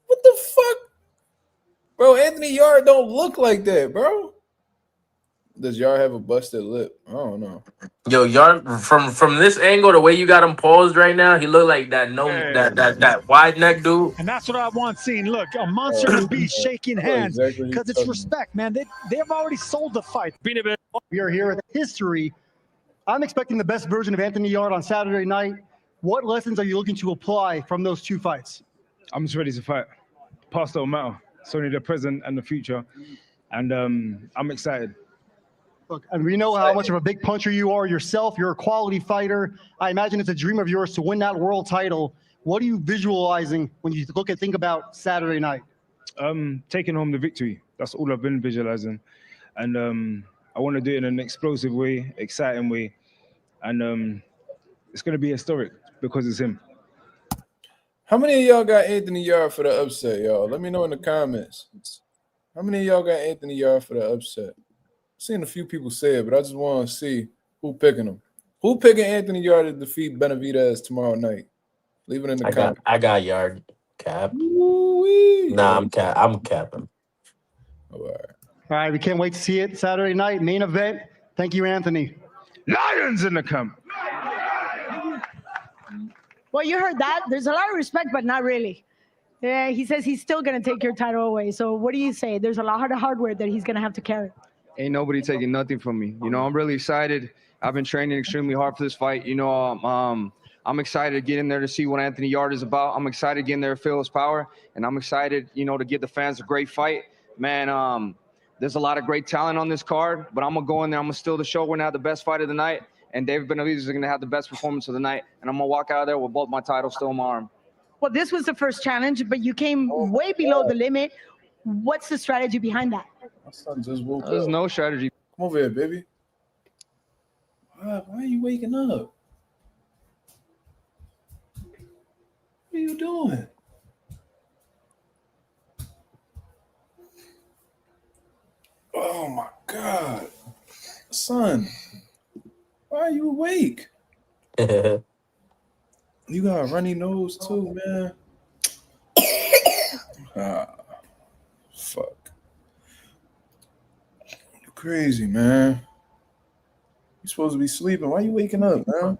What the fuck, bro? Anthony Yarde don't look like that, bro. Does Yarde have a busted lip? I don't know. Yo, Yarde, from this angle, the way you got him paused right now, he looked like that wide neck dude. And that's what I want seeing. Look, a monster and a beast shaking hands because it's respect, man. They have already sold the fight. We are here with history. I'm expecting the best version of Anthony Yarde on Saturday night. What lessons are you looking to apply from those two fights? I'm just ready to fight. Past don't matter. It's only the present and the future. And I'm excited. Look, and we know how much of a big puncher you are yourself. You're a quality fighter. I imagine it's a dream of yours to win that world title. What are you visualizing when you think about Saturday night? Taking home the victory. That's all I've been visualizing. And I want to do it in an explosive way, exciting way. And it's going to be historic because it's him. How many of y'all got Anthony Yarde for the upset, y'all? Let me know in the comments. How many of y'all got Anthony Yarde for the upset? Seen a few people say it, but I just want to see who picking him. Who picking Anthony Yarde to defeat Benavidez tomorrow night? Leave it in the comments. I got Yarde cap. Ooh-wee. Nah, I'm capping. All right, we can't wait to see it Saturday night, main event. Thank you, Anthony. Lions in the camp. Well, you heard that. There's a lot of respect, but not really. Yeah, he says he's still going to take your title away. So what do you say? There's a lot of hardware that he's going to have to carry. Ain't nobody taking nothing from me. You know, I'm really excited. I've been training extremely hard for this fight. You know, I'm excited to get in there to see what Anthony Yarde is about. I'm excited to get in there to feel his power. And I'm excited, you know, to give the fans a great fight. Man, there's a lot of great talent on this card, but I'm going to go in there. I'm going to steal the show. We're going to have the best fight of the night. And David Benavidez is going to have the best performance of the night. And I'm going to walk out of there with both my titles still in my arm. Well, this was the first challenge, but you came way below the limit. What's the strategy behind that? My son just woke up. There's no strategy. Come over here, baby. Why are you waking up? What are you doing? Oh my God. Son, why are you awake? You got a runny nose too, man. Fuck. You crazy, man. You supposed to be sleeping. Why you waking up, man?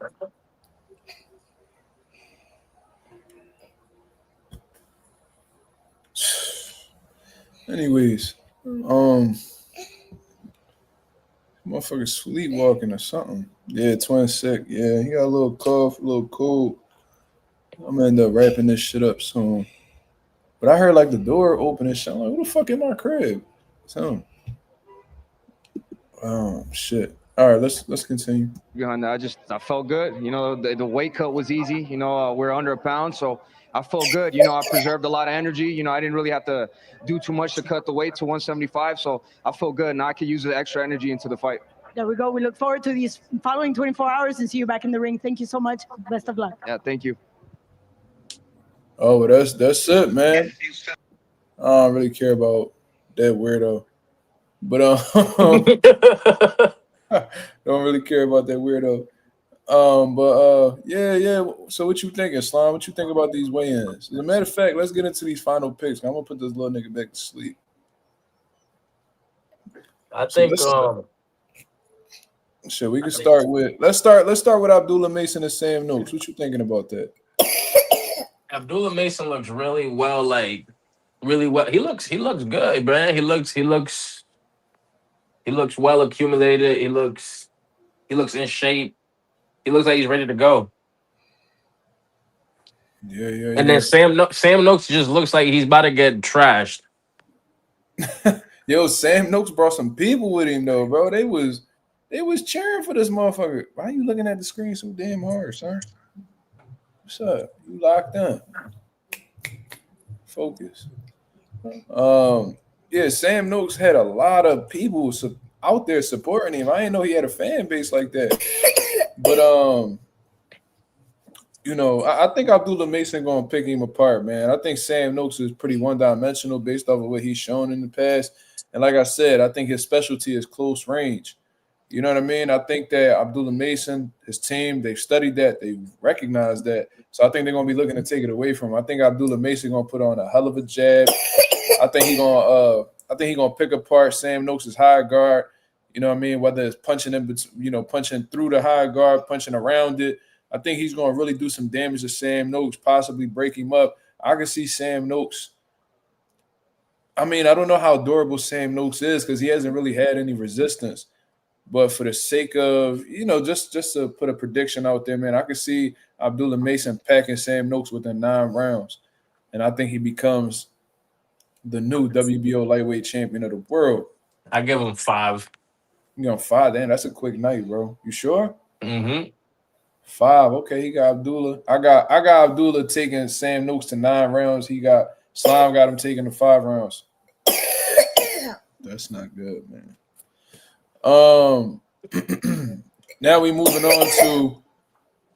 Anyways, motherfucker sleepwalking or something. Yeah, twin sick. Yeah, he got a little cough, a little cold. I'm gonna end up wrapping this shit up soon. But I heard like the door open and shit. I'm like, who the fuck in my crib? So, shit. All right, let's continue. Behind that, I felt good. You know, the weight cut was easy. You know, we're under a pound, so I felt good. You know, I preserved a lot of energy. You know, I didn't really have to do too much to cut the weight to 175, so I felt good. Now I can use the extra energy into the fight. There we go. We look forward to these following 24 hours and see you back in the ring. Thank you so much. Best of luck. Yeah, thank you. Oh, well, that's it, man. I don't really care about that weirdo, but don't really care about that weirdo. Yeah. So what you thinking, Slime? What you think about these weigh-ins? As a matter of fact, let's get into these final picks. I'm gonna put this little nigga back to sleep. I think shit, we can start with let's start with Abdullah Mason and Sam Noakes. What you thinking about that? Abdullah Mason looks really well, really well. He looks good, man. He looks well accumulated. He looks in shape. He looks like he's ready to go. Yeah. And then Sam Noakes just looks like he's about to get trashed. Yo, Sam Noakes brought some people with him though, bro. They was cheering for this motherfucker. Why are you looking at the screen so damn hard, sir? What's up? You locked in. Focus. Yeah, Sam Noakes had a lot of people out there supporting him. I didn't know he had a fan base like that. But you know, I think Abdullah Mason gonna pick him apart, man. I think Sam Noakes is pretty one-dimensional based off of what he's shown in the past. And like I said, I think his specialty is close range. You know what I mean? I think that Abdullah Mason, his team, they've studied that, they've recognized that. So I think they're gonna be looking to take it away from him. I think Abdullah Mason gonna put on a hell of a jab. I think he gonna pick apart Sam Noakes' high guard. You know what I mean? Whether it's punching punching through the high guard, punching around it. I think he's gonna really do some damage to Sam Noakes, possibly break him up. I can see Sam Noakes. I mean, I don't know how durable Sam Noakes is because he hasn't really had any resistance. But for the sake of, just to put a prediction out there, man, I could see Abdullah Mason packing Sam Noakes within 9 rounds. And I think he becomes the new WBO lightweight champion of the world. I give him 5. 5, damn, that's a quick night, bro. You sure? Mm-hmm. 5. Okay, he got Abdullah. I got Abdullah taking Sam Noakes to 9 rounds. Slime got him taking the 5 rounds. That's not good, man. Now we moving on to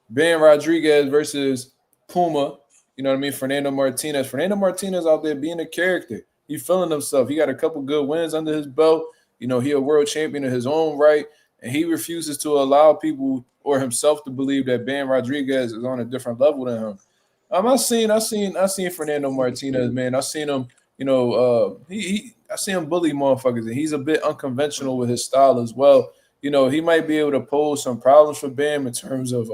Ben Rodriguez versus Puma. You know what I mean? Fernando Martinez. Fernando Martinez out there being a character. He feeling himself. He got a couple good wins under his belt. He a world champion in his own right, and he refuses to allow people or himself to believe that Ben Rodriguez is on a different level than him. I seen Fernando Martinez, man. I seen him. I see him bully motherfuckers, and he's a bit unconventional with his style as well. He might be able to pose some problems for Bam in terms of,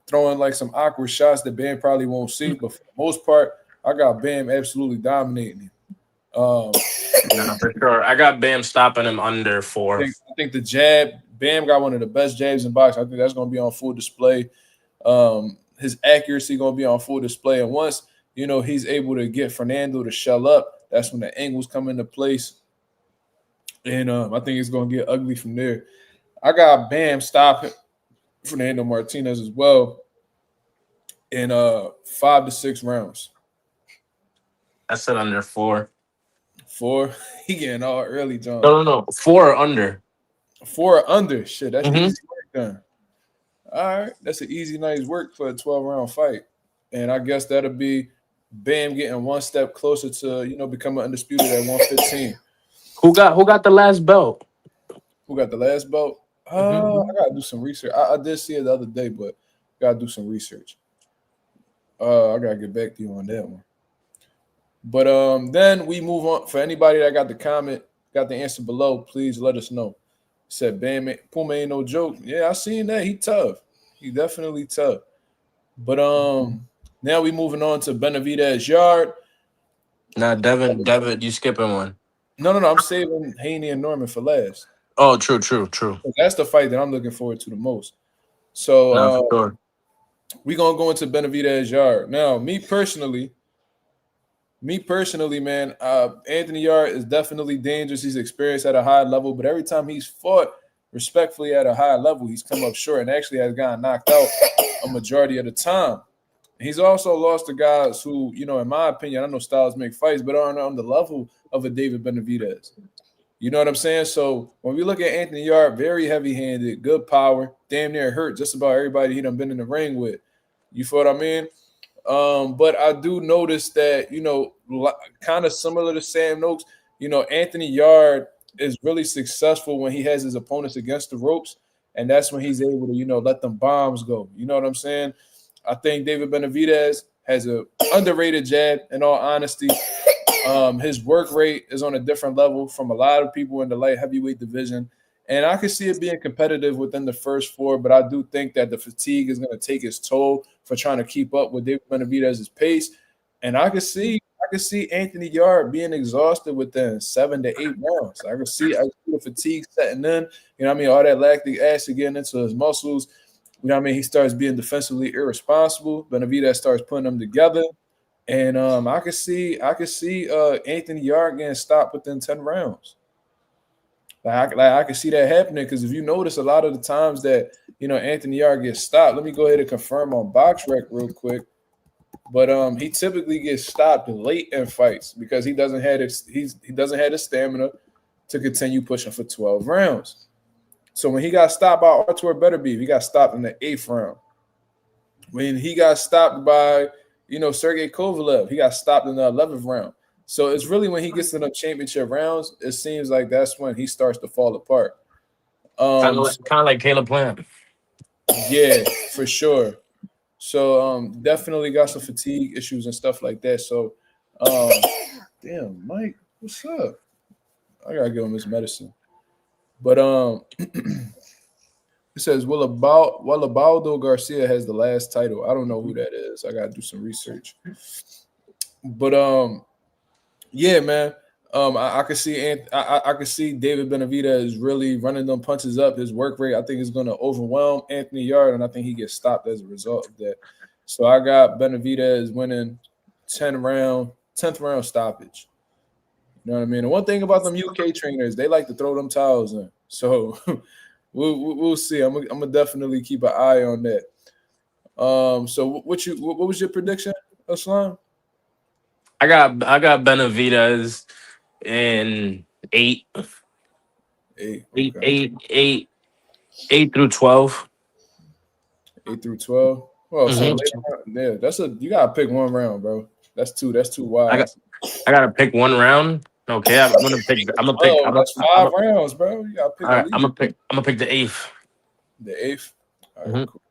throwing like some awkward shots that Bam probably won't see. But for the most part, I got Bam absolutely dominating him. For sure. I got Bam stopping him under 4. I think the jab, Bam got one of the best jabs in boxing. I think that's going to be on full display. His accuracy going to be on full display. And once, he's able to get Fernando to shell up, that's when the angles come into place. And I think it's going to get ugly from there. I got Bam stopping Fernando Martinez as well in 5 to 6 rounds. I said under 4. 4? He getting all early, John. No. 4 or under. 4 or under. Shit, that's easy work done. All right. That's an easy night's work for a 12-round fight. And I guess that'll be Bam getting one step closer to, becoming undisputed at 115. Who got the last belt? Who got the last belt? I gotta do some research. I did see it the other day, but gotta do some research. I gotta get back to you on that one. But then we move on. For anybody that got the comment, got the answer below, please let us know. Said Bam Puma ain't no joke. Yeah, I seen that. He tough. He definitely tough. But now we moving on to Benavidez Yarde. Nah, Devin, you skipping one. No. I'm saving Haney and Norman for last. Oh, true. That's the fight that I'm looking forward to the most. Nah, So for sure. we're gonna go into Benavidez Yarde. Now, me personally, man, Anthony Yarde is definitely dangerous. He's experienced at a high level, but every time he's fought respectfully at a high level, he's come up short and actually has gotten knocked out a majority of the time. He's also lost to guys who, you know, in my opinion, I know styles make fights, but aren't on the level of a David Benavidez. You know what I'm saying? So when we look at Anthony Yarde, very heavy-handed, good power, damn near hurt just about everybody he done been in the ring with. You feel what I mean? But I do notice that, you know, kind of similar to Sam Noakes, you know, Anthony Yarde is really successful when he has his opponents against the ropes, and that's when he's able to, you know, let them bombs go. You know what I'm saying? I think David Benavidez has an underrated jab, in all honesty. His work rate is on a different level from a lot of people in the light heavyweight division. And I can see it being competitive within the first four, but I do think that the fatigue is going to take its toll for trying to keep up with David Benavidez's pace. And I can see Anthony Yarde being exhausted within 7 to 8 rounds. I can see the fatigue setting in. You know what I mean? All that lactic acid getting into his muscles. You know what I mean? He starts being defensively irresponsible. Benavidez starts putting them together. And I could see Anthony Yarde getting stopped within 10 rounds. I can see that happening because if you notice a lot of the times that, you know, Anthony Yarde gets stopped, let me go ahead and confirm on BoxRec real quick. But he typically gets stopped late in fights because he doesn't have the stamina to continue pushing for 12 rounds. So when he got stopped by Artur Beterbiev, he got stopped in the 8th round. When he got stopped by, you know, Sergey Kovalev, he got stopped in the 11th round. So it's really when he gets in the championship rounds, it seems like that's when he starts to fall apart. Kind of like Caleb Plant. Yeah, for sure. So definitely got some fatigue issues and stuff like that. So damn, Mike, what's up? I gotta give him his medicine. But it says Walabaldo Garcia has the last title. I don't know who that is. I gotta do some research. But yeah, man. I could see I could see David Benavidez really running them punches up. His work rate, I think, is going to overwhelm Anthony Yarde, and I think he gets stopped as a result of that. So I got Benavidez winning 10th round stoppage. You know what I mean? And one thing about them UK trainers, they like to throw them towels in. So we'll see. I'm gonna definitely keep an eye on that. So what was your prediction, Aslan? I got Benavidez in 8 through 12. 8 through 12. Well, so yeah, you gotta pick one round, bro. That's too wide. I gotta pick one round. Okay, I'm gonna pick. That's 5 rounds, bro. You gotta pick. All right, I'm gonna pick the 8th. The 8th. All right, cool.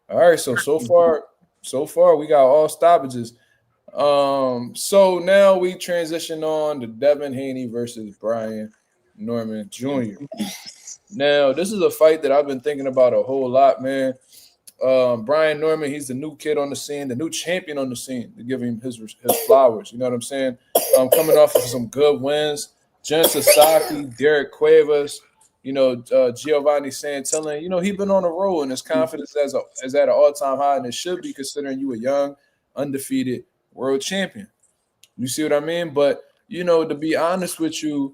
All right. So far, we got all stoppages. So now we transition on to Devin Haney versus Brian Norman Jr. Now, this is a fight that I've been thinking about a whole lot, man. Brian Norman, he's the new kid on the scene, the new champion on the scene, to give him his flowers. You know what I'm saying? Coming off of some good wins. Jen Sasaki, Derek Cuevas, you know, Giovanni Santillin. You know, he's been on a roll, and his confidence is at an all-time high, and it should be considering you a young, undefeated world champion. You see what I mean? But, you know, to be honest with you,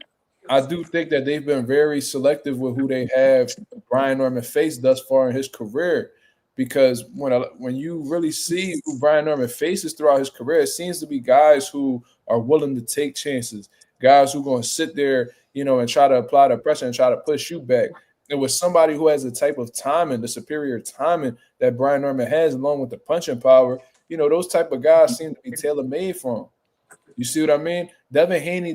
I do think that they've been very selective with who they have Brian Norman faced thus far in his career. Because when you really see who Brian Norman faces throughout his career, it seems to be guys who are willing to take chances, guys who are going to sit there, you know, and try to apply the pressure and try to push you back. It was somebody who has the type of timing, the superior timing that Brian Norman has, along with the punching power. You know, those type of guys seem to be tailor-made for him. You see what I mean? Devin Haney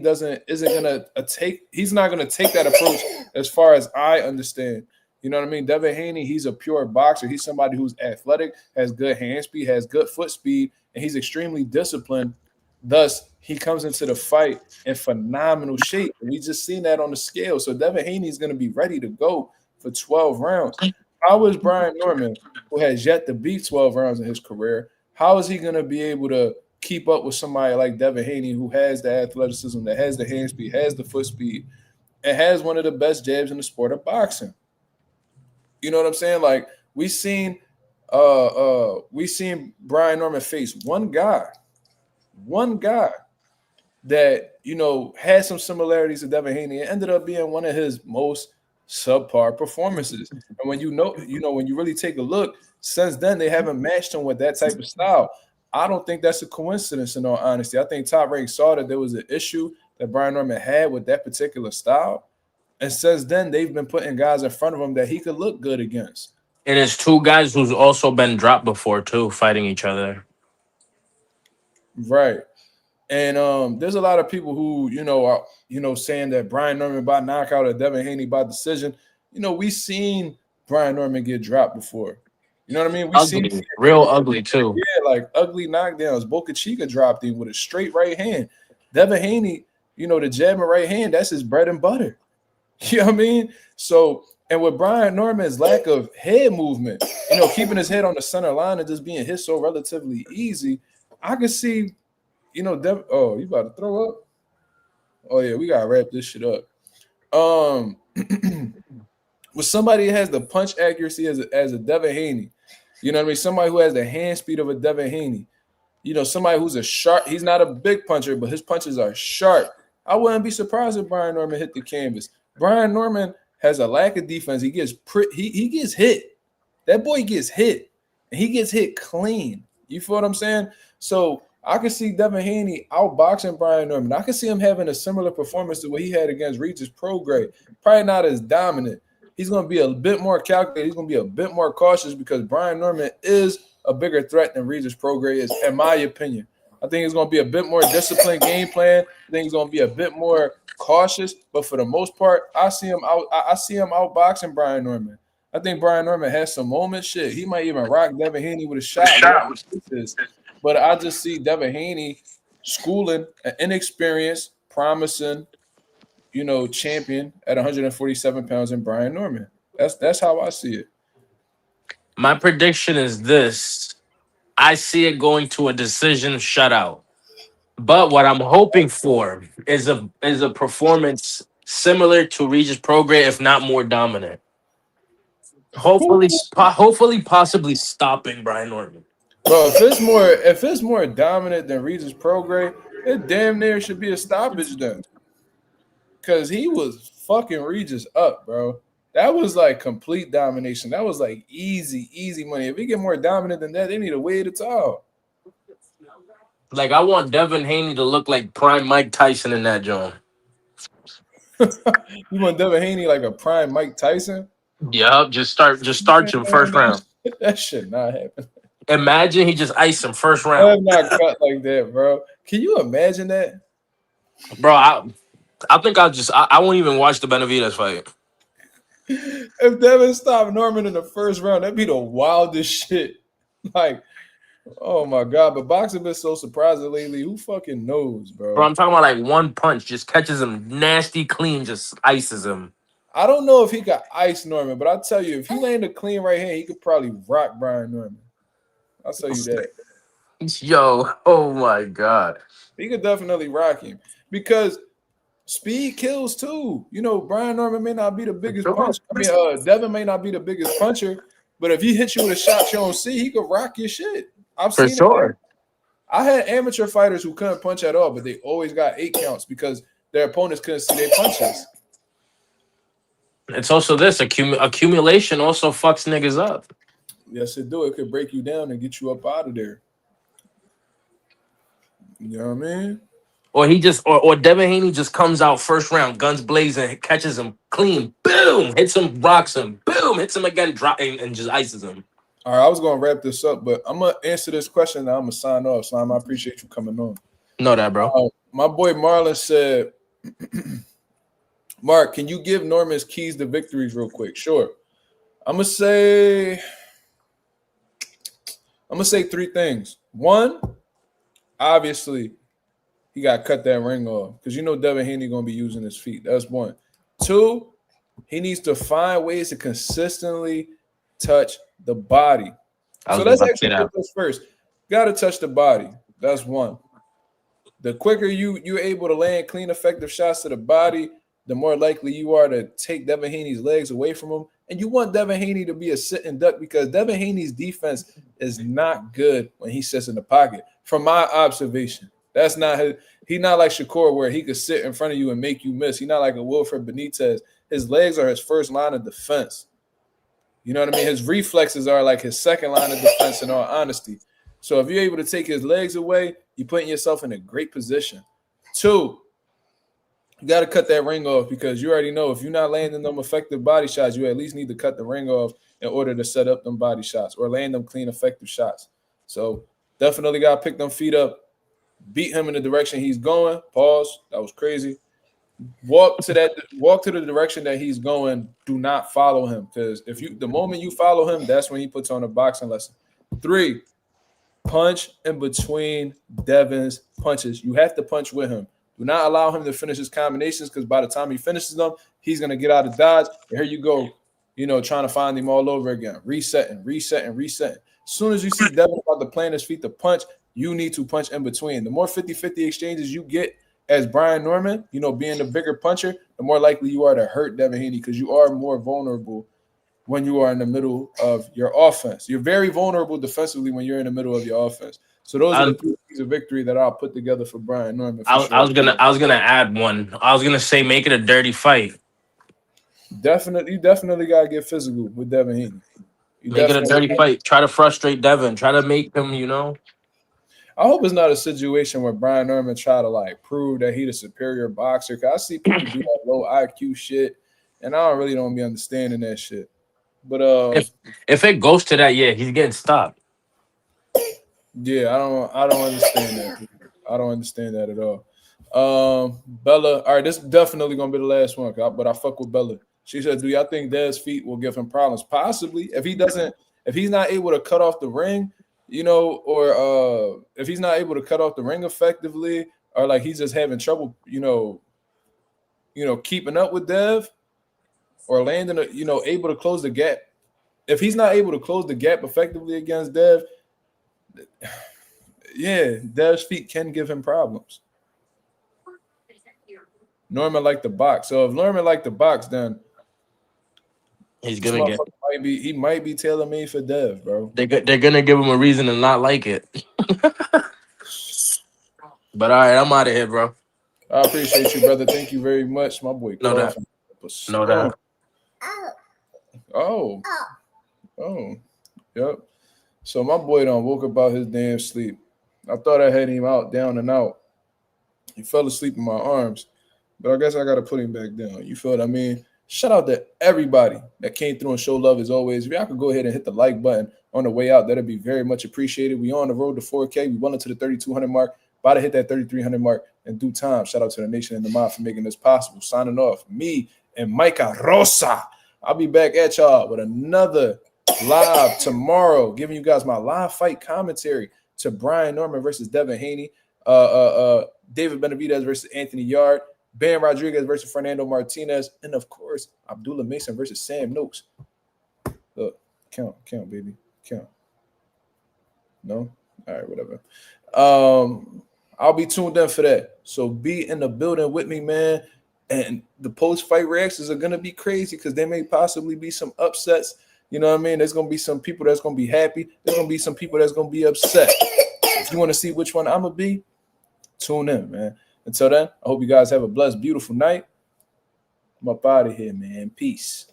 he's not gonna take that approach as far as I understand. You know what I mean? Devin Haney, he's a pure boxer. He's somebody who's athletic, has good hand speed, has good foot speed, and he's extremely disciplined. Thus, he comes into the fight in phenomenal shape. And we just seen that on the scale. So Devin Haney is going to be ready to go for 12 rounds. How is Brian Norman, who has yet to beat 12 rounds in his career, how is he going to be able to keep up with somebody like Devin Haney, who has the athleticism, that has the hand speed, has the foot speed, and has one of the best jabs in the sport of boxing. You know what I'm saying? Like we seen Brian Norman face one guy that, you know, had some similarities to Devin Haney. It ended up being one of his most subpar performances. And when when you really take a look, since then they haven't matched him with that type of style. I don't think that's a coincidence, in all honesty. I think Top Rank saw that there was an issue that Brian Norman had with that particular style. And since then, they've been putting guys in front of him that he could look good against. And it's two guys who's also been dropped before too, fighting each other. Right. And there's a lot of people who, are saying that Brian Norman by knockout or Devin Haney by decision. You know, we've seen Brian Norman get dropped before. You know what I mean? We've seen real ugly too. Yeah, like ugly knockdowns. Boca Chica dropped him with a straight right hand. Devin Haney, the jabbing right hand, that's his bread and butter. You know what I mean? So, and with Brian Norman's lack of head movement, keeping his head on the center line and just being hit so relatively easy, I could see, oh, you about to throw up? Oh yeah, we gotta wrap this shit up. With somebody that has the punch accuracy as a Devin Haney, you know what I mean? Somebody who has the hand speed of a Devin Haney, somebody who's a sharp. He's not a big puncher, but his punches are sharp. I wouldn't be surprised if Brian Norman hit the canvas. Brian Norman has a lack of defense. He gets he gets hit. That boy gets hit, and he gets hit clean. You feel what I'm saying? So I can see Devin Haney outboxing Brian Norman. I can see him having a similar performance to what he had against Regis Prograis. Probably not as dominant. He's going to be a bit more calculated. He's going to be a bit more cautious because Brian Norman is a bigger threat than Regis Prograis is, in my opinion. I think it's going to be a bit more disciplined game plan. I think he's going to be a bit more cautious. But for the most part, I see him outboxing Brian Norman. I think Brian Norman has some moments. Shit, he might even rock Devin Haney with a shot. But I just see Devin Haney schooling an inexperienced, promising, champion at 147 pounds in Brian Norman. That's how I see it. My prediction is this. I see it going to a decision shutout. But what I'm hoping for is a performance similar to Regis Prograis, if not more dominant. Hopefully, possibly stopping Brian Norman. Bro, if it's more dominant than Regis Prograis, it damn near should be a stoppage then. Because he was fucking Regis up, bro. That was like complete domination. That was like easy money. If he get more dominant than that, they need to wait it all. Like, I want Devin Haney to look like prime Mike Tyson in that joint. You want Devin Haney like a prime Mike Tyson? Yup, just start him first round. That shit not happen. Imagine he just iced him first round. I'm not cut like that, bro. Can you imagine that? Bro, I think I won't even watch the Benavidez fight. If Devin stopped Norman in the first round, that'd be the wildest shit. Like, oh my God. But boxing been so surprising lately. Who fucking knows, bro? Bro, I'm talking about like one punch just catches him nasty clean, just ices him. I don't know if he got ice Norman, but I'll tell you, if he landed a clean right hand, he could probably rock Brian Norman. I'll tell you that. Yo, oh my God. He could definitely rock him because speed kills too. Brian Norman may not be the biggest puncher. I mean, Devin may not be the biggest puncher, but if he hits you with a shot you don't see, he could rock your shit. I've seen it. I had amateur fighters who couldn't punch at all, but they always got 8 counts because their opponents couldn't see their punches. It's also this accumulation also fucks niggas up. Yes, it do. It could break you down and get you up out of there. You know what I mean? Or Devin Haney just comes out first round, guns blazing, catches him clean, boom, hits him, rocks him, boom, hits him again, and just ices him. All right, I was gonna wrap this up, but I'm gonna answer this question. Now I'm gonna sign off. Slime, I appreciate you coming on. Know that, bro. My boy Marlon said, Mark, can you give Norman's keys to victories real quick? Sure. I'm gonna say 3 things. 1, obviously, he got to cut that ring off because Devin Haney going to be using his feet. That's 1. 2, he needs to find ways to consistently touch the body. So let's actually put this first. Got to touch the body. That's one. The quicker you're able to land clean, effective shots to the body, the more likely you are to take Devin Haney's legs away from him. And you want Devin Haney to be a sitting duck because Devin Haney's defense is not good when he sits in the pocket. From my observation, that's not his. He's not like Shakur where he could sit in front of you and make you miss. He's not like a Wilfred Benitez. His legs are his first line of defense. You know what I mean? His reflexes are like his second line of defense, in all honesty. So if you're able to take his legs away, you're putting yourself in a great position. 2, you got to cut that ring off because you already know if you're not landing them effective body shots, you at least need to cut the ring off in order to set up them body shots or land them clean, effective shots. So definitely got to pick them feet up, beat him in the direction he's going. Pause. That was crazy. Walk to the direction that he's going. Do not follow him because the moment you follow him, that's when he puts on a boxing lesson. 3, punch in between Devin's punches. You have to punch with him. Do not allow him to finish his combinations because by the time he finishes them, he's going to get out of dodge. And here you go, trying to find him all over again. Resetting. As soon as you see Devin about to plant his feet to punch, you need to punch in between. The more 50-50 exchanges you get as Brian Norman, being the bigger puncher, the more likely you are to hurt Devin Haney because you are more vulnerable when you are in the middle of your offense. You're very vulnerable defensively when you're in the middle of your offense. So those are the 2 keys of victory that I'll put together for Brian Norman. I was gonna add one. I was gonna say make it a dirty fight. You definitely gotta get physical with Devin Haney. Make it a dirty fight. Try to frustrate Devin. Try to make him, I hope it's not a situation where Brian Norman try to prove that he's the superior boxer. Cause I see people do that low IQ shit, and I don't be understanding that shit. But if it goes to that, yeah, he's getting stopped. Yeah, I don't understand that. I don't understand that at all. Bella, all right, this is definitely gonna be the last one, but I fuck with Bella. She said, "Do y'all think Dev's feet will give him problems? Possibly. If he's not able to cut off the ring, or if he's not able to cut off the ring effectively, or he's just having trouble, keeping up with Dev, or landing, able to close the gap. If he's not able to close the gap effectively against Dev, yeah, Dev's feet can give him problems. Norman liked the box. So if Norman liked the box, then he's gonna he might be tailor-made for Dev, bro. They're gonna give him a reason to not like it. But all right, I'm out of here, bro. I appreciate you, brother. Thank you very much, my boy. No doubt. No doubt. Oh, yep. So my boy done woke up out his damn sleep. I thought I had him down and out. He fell asleep in my arms, but I guess I got to put him back down. You feel what I mean? Shout out to everybody that came through and show love as always. If y'all could go ahead and hit the like button on the way out, that'd be very much appreciated. We on the road to 4K. We went into the 3,200 mark. About to hit that 3,300 mark in due time. Shout out to the nation and the mind for making this possible. Signing off, me and Micah Rosa. I'll be back at y'all with another live tomorrow, giving you guys my live fight commentary to Brian Norman versus Devin Haney, David Benavidez versus Anthony Yarde, Ben Rodriguez versus Fernando Martinez, and of course, Abdullah Mason versus Sam Noakes. Look, count, baby, count. No? All right, whatever. I'll be tuned in for that. So be in the building with me, man. And the post-fight reactions are going to be crazy because there may possibly be some upsets. You know what I mean? There's going to be some people that's going to be happy. There's going to be some people that's going to be upset. If you want to see which one I'm going to be, tune in, man. Until then, I hope you guys have a blessed, beautiful night. I'm up out of here, man. Peace.